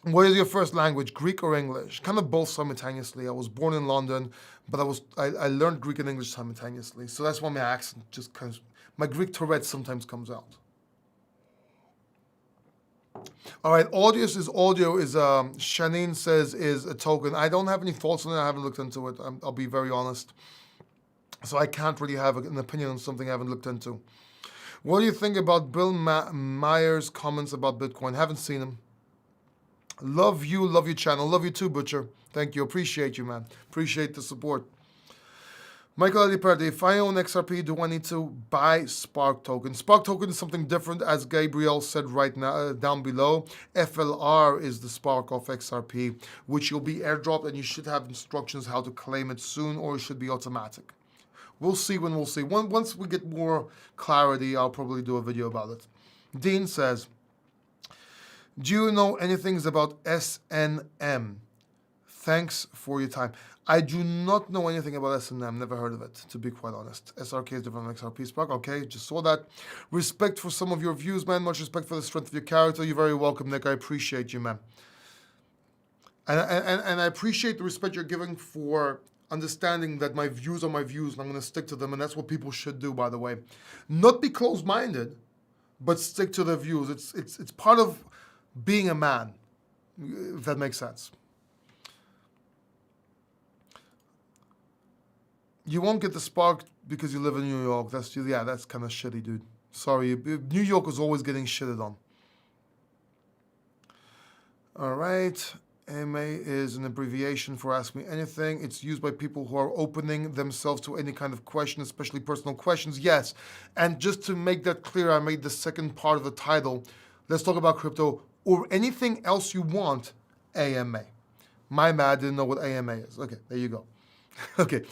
What is your first language, Greek or English? Kind of both simultaneously. I was born in London, but I learned Greek and English simultaneously. So that's why my accent just comes, my Greek Tourette sometimes comes out. All right, audio is Shanine says, is a token. I don't have any thoughts on it. I haven't looked into it. I'll be very honest. So I can't really have an opinion on something I haven't looked into. What do you think about Bill Meyer's comments about Bitcoin? Haven't seen him. Love your channel. Love you too, Butcher. Thank you. Appreciate you, man. Appreciate the support. Michael Aliperti, if I own XRP, do I need to buy Spark token? Spark token is something different, as Gabriel said right now down below. FLR is the Spark of XRP, which will be airdropped, and you should have instructions how to claim it soon, or it should be automatic. We'll see when we'll see. Once we get more clarity, I'll probably do a video about it. Dean says, do you know anything about SNM? Thanks for your time. I do not know anything about SNM. Never heard of it, to be quite honest. SRK is different from XRP Spark. Okay, just saw that. Respect for some of your views, man. Much respect for the strength of your character. You're very welcome, Nick. I appreciate you, man. And I appreciate the respect you're giving for understanding that my views are my views, and I'm going to stick to them. And that's what people should do, by the way. Not be closed-minded, but stick to their views. It's part of being a man, if that makes sense. You won't get the Spark because you live in New York. That's kind of shitty, dude. Sorry, New York is always getting shitted on. All right. AMA is an abbreviation for Ask Me Anything. It's used by people who are opening themselves to any kind of question, especially personal questions. Yes. And just to make that clear, I made the second part of the title. Let's talk about crypto or anything else you want, AMA. My bad, didn't know what AMA is. Okay, there you go. Okay.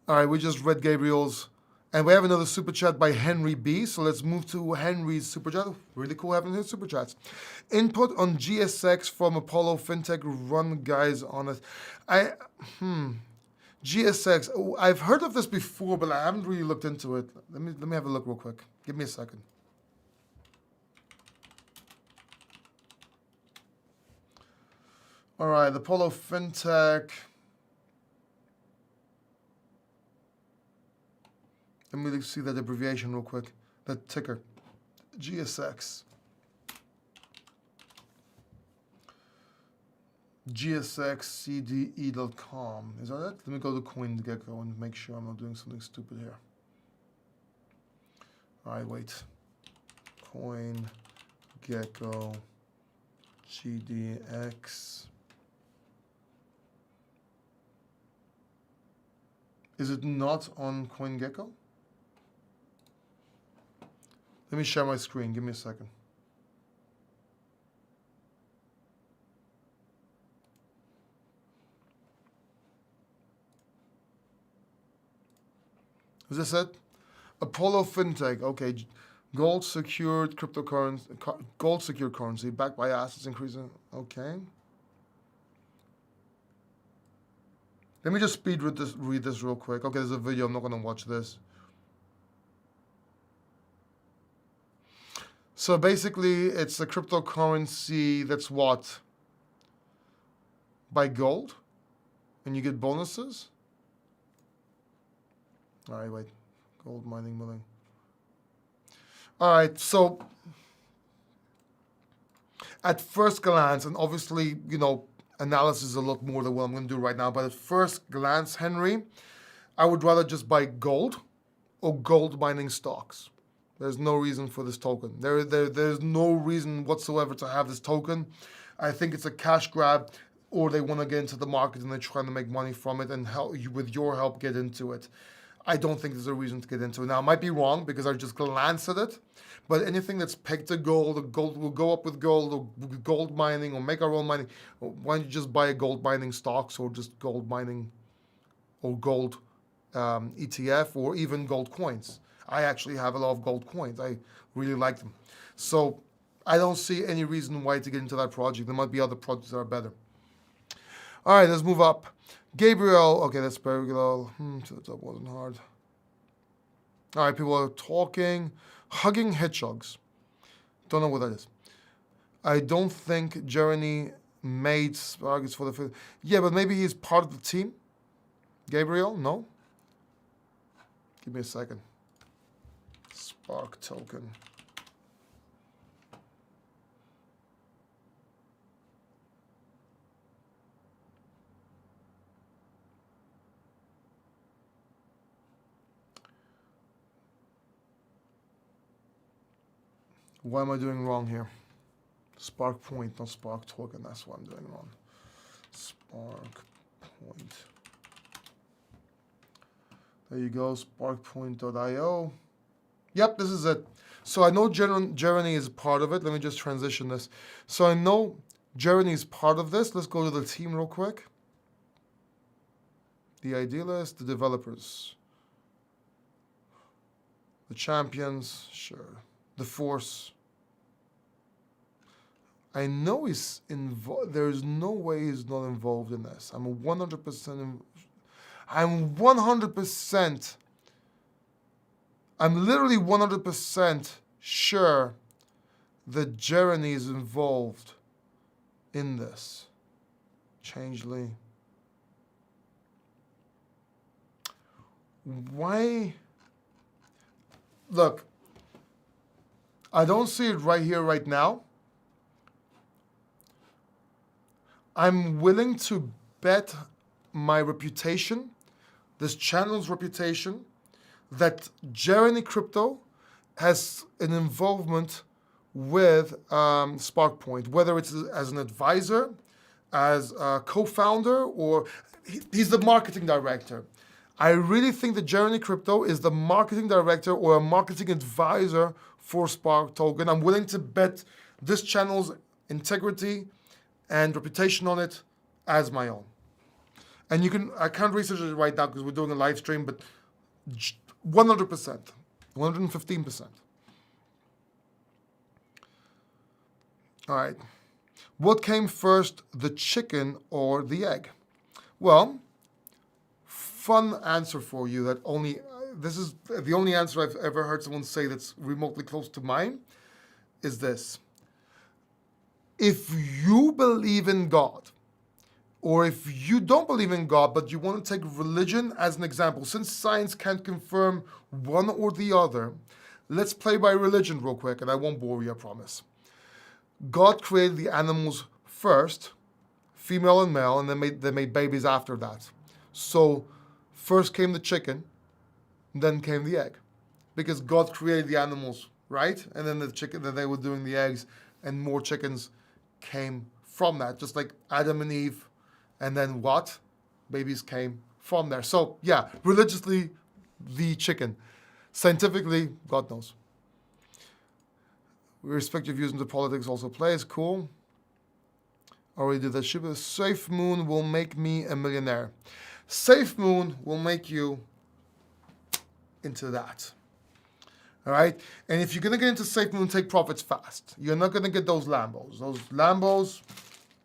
All right, we just read Gabriel's. And we have another super chat by Henry B. So let's move to Henry's super chat. Really cool having his super chats. Input on GSX from Apollo FinTech. Run guys on it. GSX. Oh, I've heard of this before, but I haven't really looked into it. Let me have a look real quick. Give me a second. All right, Apollo FinTech. Let me see that abbreviation real quick. That ticker. GSX. GSXCDE.com. Is that it? Let me go to CoinGecko and make sure I'm not doing something stupid here. All right, wait. CoinGecko. GDX. Is it not on CoinGecko? Let me share my screen. Give me a second. Is this it? Apollo FinTech. Okay. Gold secured cryptocurrency. Gold secured currency backed by assets increasing. Okay. Let me just read this real quick. Okay, there's a video. I'm not going to watch this. So basically, it's a cryptocurrency that's what? Buy gold, and you get bonuses. All right, wait. Gold mining milling. All right, so at first glance, and obviously, you know, analysis is a lot more than what I'm going to do right now, but at first glance, Henry, I would rather just buy gold or gold mining stocks. There's no reason for this token. There's no reason whatsoever to have this token. I think it's a cash grab, or they want to get into the market and they're trying to make money from it and help you, with your help, get into it. I don't think there's a reason to get into it. Now, I might be wrong because I just glanced at it, but anything that's pegged to gold, or gold will go up with gold, or gold mining, or make our own mining, why don't you just buy a gold mining stocks, or just gold mining, or gold ETF, or even gold coins. I actually have a lot of gold coins. I really like them. So I don't see any reason why to get into that project. There might be other projects that are better. All right, let's move up. Gabriel, okay, that's very low. So that wasn't hard. All right, people are talking. Hugging hedgehogs. Don't know what that is. I don't think Jeremy made targets for the... Yeah, but maybe he's part of the team. Gabriel, no? Give me a second. Spark token. What am I doing wrong here? Spark point, not Spark token. That's what I'm doing wrong. Spark point. There you go, sparkpoint.io. Yep, this is it. So I know Jeremy is part of it. Let me just transition this. So I know Jeremy is part of this. Let's go to the team real quick. The idealists, the developers. The champions, sure. The force. I know he's involved. There's no way he's not involved in this. I'm 100%. I'm 100%. I'm literally 100% sure that Jeremy is involved in this. Changeley. Why? Look, I don't see it right here, right now. I'm willing to bet my reputation, this channel's reputation, that Jeremy Crypto has an involvement with SparkPoint, whether it's as an advisor, as a co-founder, or he's the marketing director. I really think that Jeremy Crypto is the marketing director or a marketing advisor for Spark Token. I'm willing to bet this channel's integrity and reputation on it as my own. And you can, I can't research it right now because we're doing a live stream, but 100%, 115%. All right. What came first, the chicken or the egg? Well, fun answer for you that only, this is the only answer I've ever heard someone say that's remotely close to mine, is this. If you believe in God, or if you don't believe in God, but you want to take religion as an example, since science can't confirm one or the other, let's play by religion real quick, and I won't bore you, I promise. God created the animals first, female and male, and they made babies after that. So first came the chicken, then came the egg, because God created the animals, right? And then the chicken, then they were doing the eggs, and more chickens came from that, just like Adam and Eve, and then what? Babies came from there. So yeah, religiously, the chicken. Scientifically, God knows. We respect your views into politics also plays, cool. Already did that. Safemoon will make me a millionaire. Safemoon will make you into that. All right? And if you're going to get into Safemoon, take profits fast. You're not going to get those Lambos. Those Lambos,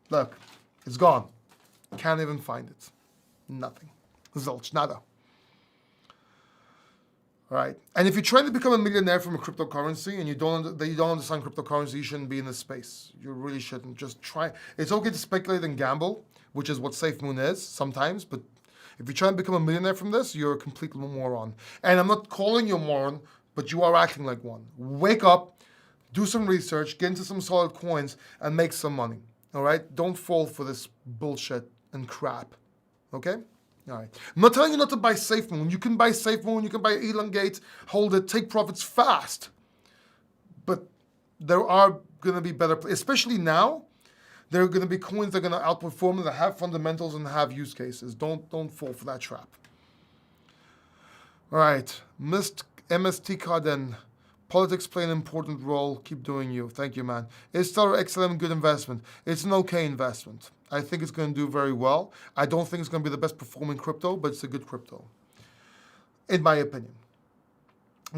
look, it's gone. Can't even find it. Nothing. Zilch, nada. All All right. And if you're trying to become a millionaire from a cryptocurrency and you don't understand cryptocurrency, you shouldn't be in this space. You really shouldn't. Just try. It's okay to speculate and gamble, which is what Safemoon is sometimes. But if you're trying to become a millionaire from this, you're a complete moron. And I'm not calling you a moron, but you are acting like one. Wake up, do some research, get into some solid coins, and make some money. All right? Don't fall for this bullshit and crap. Okay? All right. I'm not telling you not to buy Safemoon. You can buy Safemoon, you can buy Elongate, hold it, take profits fast. But there are going to be better, especially now, there are going to be coins that are going to outperform, that have fundamentals and have use cases. Don't fall for that trap. All right. MST Cardano. Politics play an important role. Keep doing you. Thank you, man. It's still an excellent, good investment. It's an okay investment. I think it's going to do very well. I don't think it's going to be the best performing crypto, but it's a good crypto, in my opinion.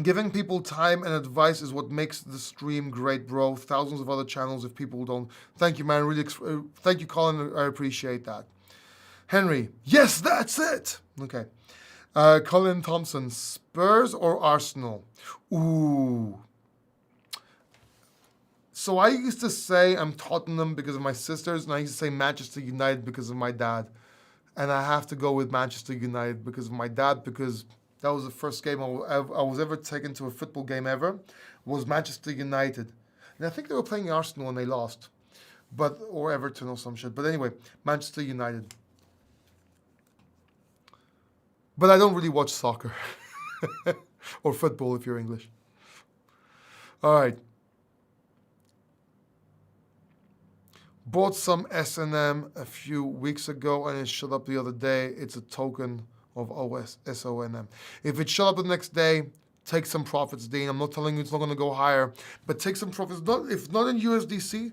Giving people time and advice is what makes the stream great, bro. Thousands of other channels if people don't. Thank you, man. Really, thank you, Colin. I appreciate that. Henry, yes, that's it. Okay. Colin Thompson, Spurs or Arsenal? Ooh. So I used to say I'm Tottenham because of my sisters, and I used to say Manchester United because of my dad. And I have to go with Manchester United because of my dad, because that was the first game I was ever taken to a football game ever, was Manchester United. And I think they were playing Arsenal and they lost. Or Everton or some shit. But anyway, Manchester United. But I don't really watch soccer. Or football if you're English. All right. Bought some S&M a few weeks ago and it shut up the other day. It's a token of SONM. If it shut up the next day, take some profits, Dean. I'm not telling you it's not going to go higher, but take some profits. If not in USDC,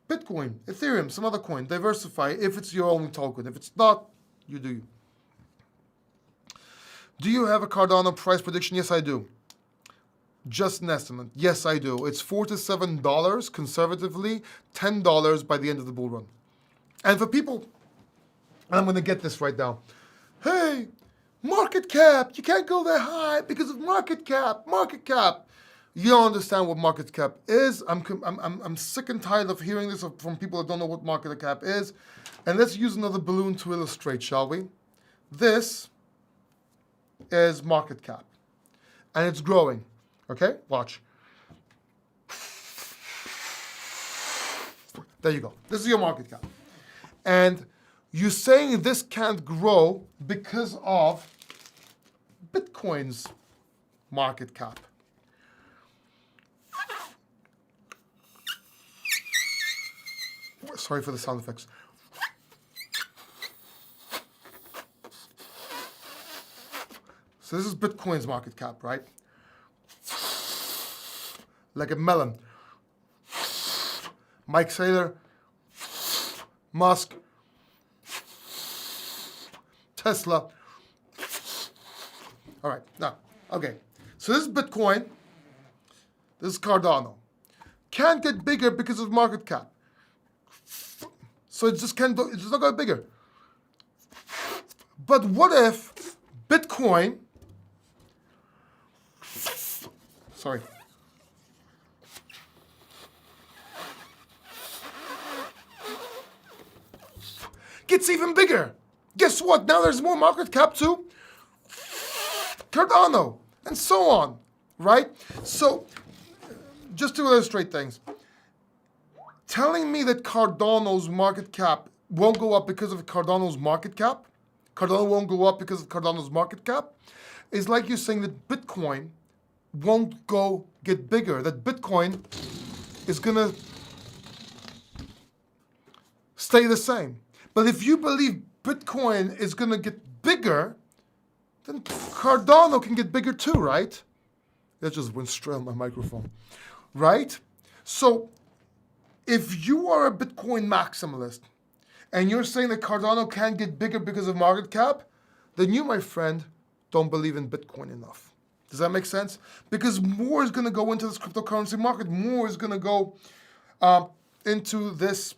Bitcoin, Ethereum, some other coin. Diversify if it's your only token. If it's not, you do you. Do you have a Cardano price prediction? Yes, I do. Just an estimate. Yes, I do. It's $4 to $7 conservatively, $10 by the end of the bull run. And for people, and I'm going to get this right now. Hey, market cap, you can't go that high because of market cap. Market cap. You don't understand what market cap is. I'm sick and tired of hearing this from people that don't know what market cap is. And let's use another balloon to illustrate, shall we? This is market cap. And it's growing. Okay, watch. There you go. This is your market cap. And you're saying this can't grow because of Bitcoin's market cap. Sorry for the sound effects. So this is Bitcoin's market cap, right? Like a melon. Mike Saylor, Musk, Tesla. All right, now, okay. So this is Bitcoin. This is Cardano. Can't get bigger because of market cap. So it just can't, it's not going bigger. But what if Bitcoin, sorry, gets even bigger? Guess what? Now there's more market cap to Cardano, and so on, right? So, just to illustrate things, telling me that Cardano's market cap won't go up because of Cardano's market cap, Cardano won't go up because of Cardano's market cap, is like you saying that Bitcoin won't go get bigger, that Bitcoin is gonna stay the same. But if you believe Bitcoin is gonna get bigger, then Cardano can get bigger too, right? That just went straight on my microphone, right? So if you are a Bitcoin maximalist and you're saying that Cardano can't get bigger because of market cap, then you, my friend, don't believe in Bitcoin enough. Does that make sense? Because more is going to go into this cryptocurrency market. More is going to go into this,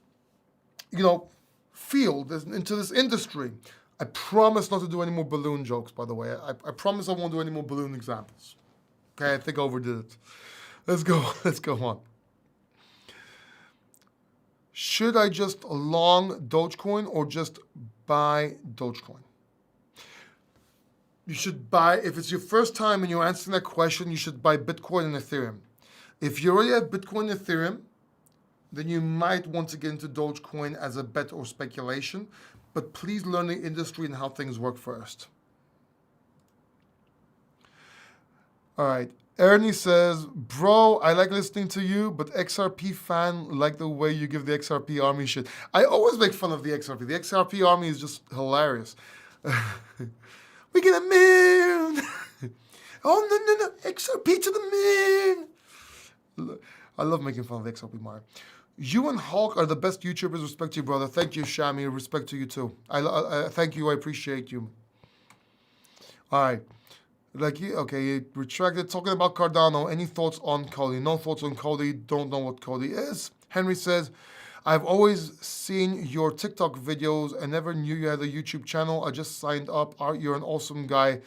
field, into this industry. I promise not to do any more balloon jokes, by the way. I promise I won't do any more balloon examples. Okay, I think I overdid it. Let's go. Let's go on. Should I just long Dogecoin or just buy Dogecoin? You should buy, if it's your first time and you're answering that question, you should buy Bitcoin and Ethereum. If you already have Bitcoin and Ethereum, then you might want to get into Dogecoin as a bet or speculation, but please learn the industry and how things work first. All right. Ernie says, bro, I like listening to you, but XRP fan like the way you give the XRP army shit. I always make fun of the XRP. The XRP army is just hilarious. We get a moon. Oh, no. XRP to the moon. I love making fun of the XRP Mario. You and Hulk are the best YouTubers. Respect to you, brother. Thank you, Shami. Respect to you, too. I thank you. I appreciate you. All right. Okay, retracted. Talking about Cardano, any thoughts on Cody? No thoughts on Cody. Don't know what Cody is. Henry says, I've always seen your TikTok videos and never knew you had a YouTube channel. I just signed up. You're an awesome guy.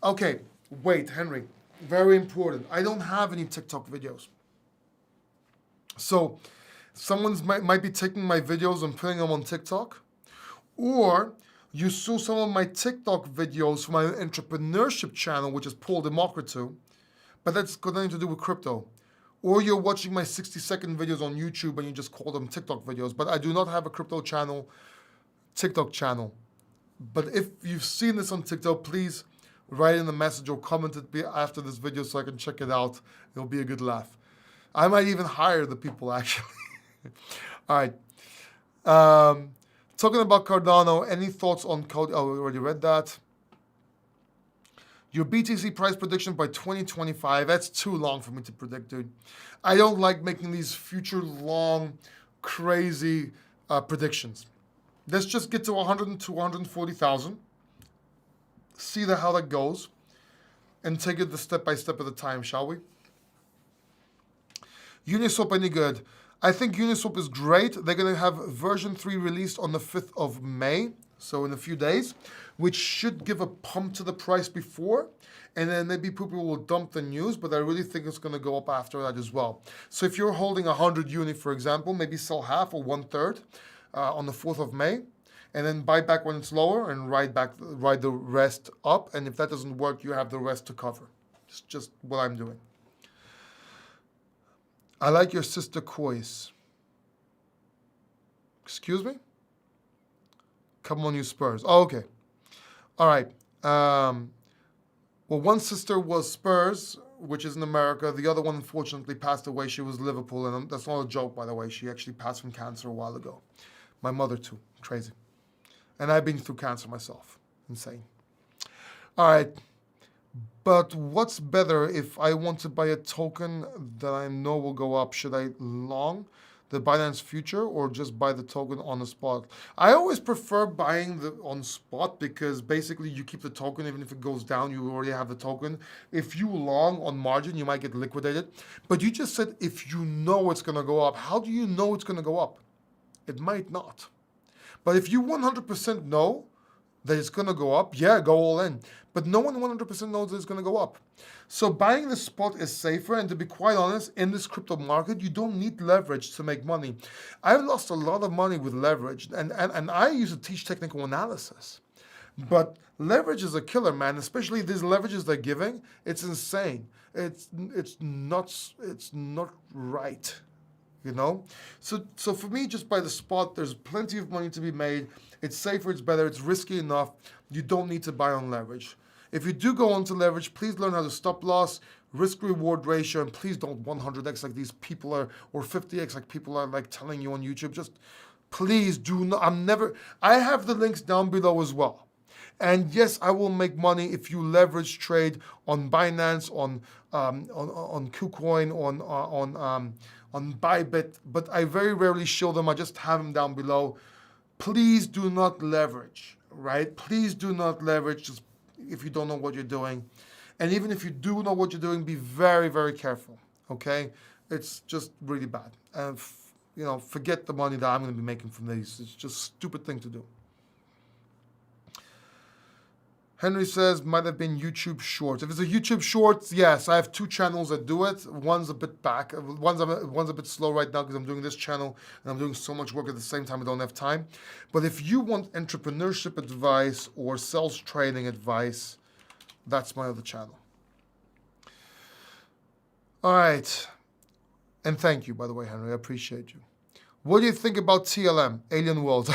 Okay, wait, Henry. Very important. I don't have any TikTok videos. So, someone might be taking my videos and putting them on TikTok, or you saw some of my TikTok videos from my entrepreneurship channel, which is Paul Democrato, but that's got nothing to do with crypto. Or you're watching my 60-second videos on YouTube and you just call them TikTok videos. But I do not have a crypto channel, TikTok channel. But if you've seen this on TikTok, please write in the message or comment it after this video so I can check it out. It'll be a good laugh. I might even hire the people, actually. All right. Talking about Cardano, any thoughts on Cody? Oh, we already read that. Your BTC price prediction by 2025, that's too long for me to predict, dude. I don't like making these future long, crazy predictions. Let's just get to 100 to 140,000, see how that goes, and take it the step by step at a time, shall we? Uniswap any good? I think Uniswap is great. They're going to have version 3 released on the 5th of May, so in a few days, which should give a pump to the price before, and then maybe people will dump the news, but I really think it's going to go up after that as well. So if you're holding 100 Uni, for example, maybe sell half or 1/3 on the 4th of May, and then buy back when it's lower and ride the rest up, and if that doesn't work, you have the rest to cover. It's just what I'm doing. I like your sister Kois. Excuse me? Come on, you Spurs. Oh, okay. All right. Well, one sister was Spurs, which is in America. The other one, unfortunately, passed away. She was Liverpool, and that's not a joke, by the way. She actually passed from cancer a while ago. My mother, too. Crazy. And I've been through cancer myself. Insane. All right. But what's better if I want to buy a token that I know will go up? Should I long the Binance future or just buy the token on the spot? I always prefer buying on spot because basically you keep the token. Even if it goes down, you already have the token. If you long on margin, you might get liquidated. But you just said if you know it's going to go up. How do you know it's going to go up? It might not. But if you 100% know that it's going to go up, yeah, go all in. But no one 100% knows that it's going to go up. So buying the spot is safer. And to be quite honest, in this crypto market, you don't need leverage to make money. I've lost a lot of money with leverage. And I used to teach technical analysis. But leverage is a killer, man. Especially these leverages they're giving. It's insane. It's not right. You know? So for me, just buy the spot. There's plenty of money to be made. It's safer, it's better, it's risky enough. You don't need to buy on leverage. If you do go onto leverage, please learn how to stop loss, risk-reward ratio, and please don't 100x like these people are, or 50x like people are like telling you on YouTube. Just please do not. I have the links down below as well. And yes, I will make money if you leverage trade on Binance, on KuCoin, on Bybit, but I very rarely show them. I just have them down below. Please do not leverage, right? Please do not leverage just if you don't know what you're doing. And even if you do know what you're doing, be very, very careful, okay? It's just really bad. And, forget the money that I'm going to be making from these. It's just a stupid thing to do. Henry says, might have been YouTube Shorts. If it's a YouTube Shorts, yes, I have 2 channels that do it. One's a bit back. One's a bit slow right now because I'm doing this channel and I'm doing so much work at the same time I don't have time. But if you want entrepreneurship advice or sales training advice, that's my other channel. All right. And thank you, by the way, Henry. I appreciate you. What do you think about TLM, Alien Worlds?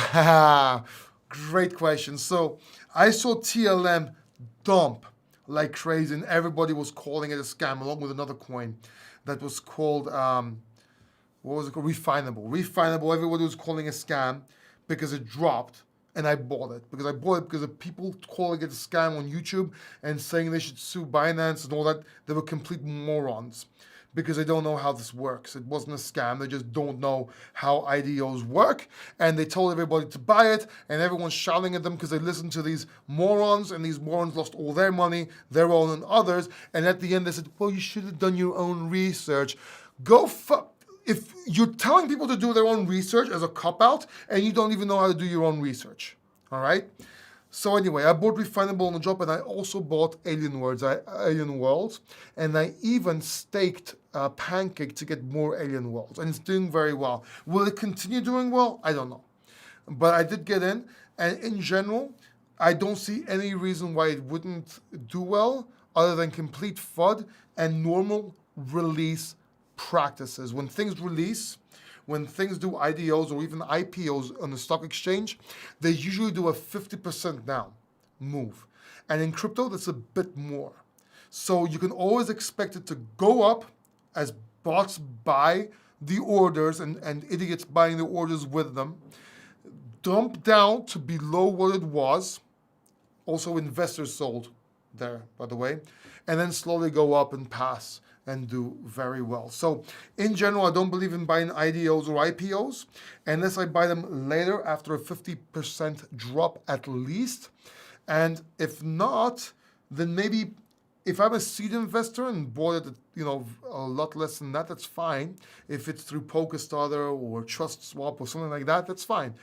Great question. So I saw TLM dump like crazy, and everybody was calling it a scam, along with another coin that was called, what was it called? Refinable. Refinable, everybody was calling it a scam because it dropped, and I bought it. Because of people calling it a scam on YouTube and saying they should sue Binance and all that. They were complete morons, because they don't know how this works. It wasn't a scam. They just don't know how IDOs work. And they told everybody to buy it, and everyone's shouting at them because they listened to these morons, and these morons lost all their money, their own and others. And at the end, they said, well, you should have done your own research. If you're telling people to do their own research as a cop-out, and you don't even know how to do your own research, all right? So anyway, I bought Refinable on the drop, and I also bought Alien Worlds, and I even staked Pancake to get more Alien Worlds, and it's doing very well. Will it continue doing well? I don't know. But I did get in, and in general, I don't see any reason why it wouldn't do well other than complete FUD and normal release practices. When things release, when things do IDOs or even IPOs on the stock exchange, they usually do a 50% down move. And in crypto, that's a bit more. So you can always expect it to go up as bots buy the orders and idiots buying the orders with them, dump down to below what it was. Also, investors sold there, by the way, and then slowly go up and pass and do very well. So in general, I don't believe in buying IDOs or IPOs unless I buy them later after a 50% drop at least. And if not, then maybe if I'm a seed investor and bought it, a lot less than that, that's fine. If it's through Polkadot or TrustSwap or something like that, that's fine.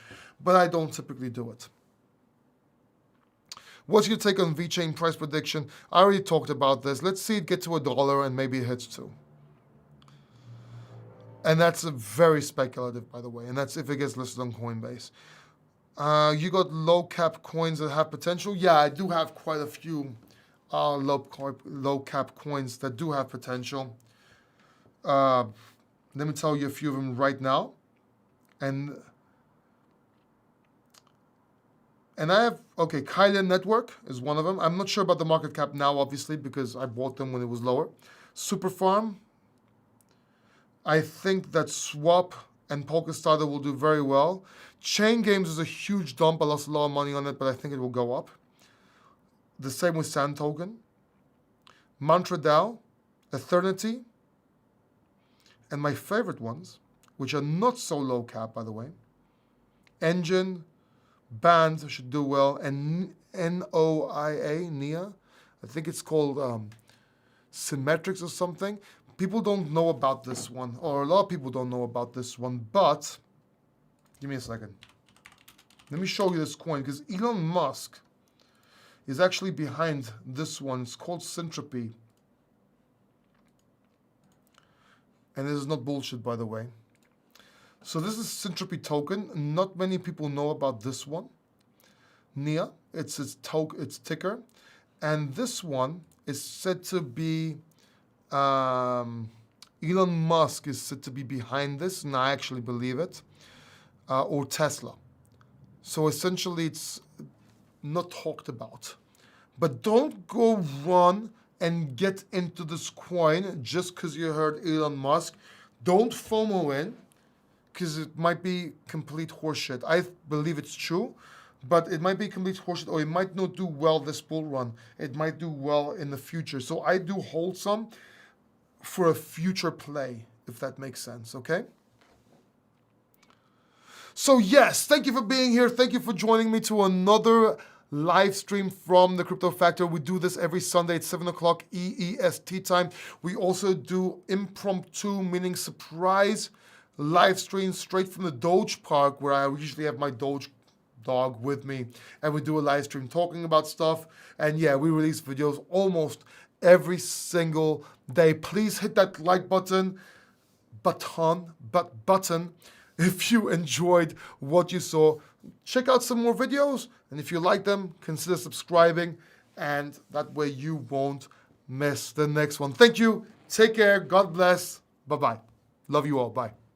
But I don't typically do it. What's your take on VeChain price prediction? I already talked about this. Let's see it get to $1 and maybe it hits $2. And that's very speculative, by the way. And that's if it gets listed on Coinbase. You got low cap coins that have potential? Yeah, I do have quite a few low cap coins that do have potential. Let me tell you a few of them right now. And I have, Kylian Network is one of them. I'm not sure about the market cap now, obviously, because I bought them when it was lower. Superfarm. I think that Swap and Polkadot will do very well. Chain Games is a huge dump. I lost a lot of money on it, but I think it will go up. The same with Sand Token. Mantra DAO, Eternity, and my favorite ones, which are not so low cap, by the way. Engine, Band should do well, and NIA, I think it's called Symmetrics or something. People don't know about this one, or a lot of people don't know about this one, but give me a second. Let me show you this coin, because Elon Musk is actually behind this one. It's called Syntropy. And this is not bullshit, by the way. So this is Syntropy token. Not many people know about this one. NIA, it's its ticker. And this one is said to be, Elon Musk is said to be behind this, and I actually believe it, or Tesla. So essentially it's not talked about. But don't go run and get into this coin just because you heard Elon Musk. Don't FOMO in, because it might be complete horseshit. I believe it's true, but it might be complete horseshit, or it might not do well this bull run. It might do well in the future. So I do hold some for a future play, if that makes sense, okay? So yes, thank you for being here. Thank you for joining me to another live stream from the Crypto Factor. We do this every Sunday at 7 o'clock EEST time. We also do impromptu, meaning surprise live streams straight from the Doge Park, where I usually have my Doge dog with me, and we do a live stream talking about stuff. And yeah, we release videos almost every single day. Please hit that like button if you enjoyed what you saw. Check out some more videos, and if you like them, consider subscribing, and that way you won't miss the next one. Thank you. Take care. God bless. Bye-bye. Love you all. Bye.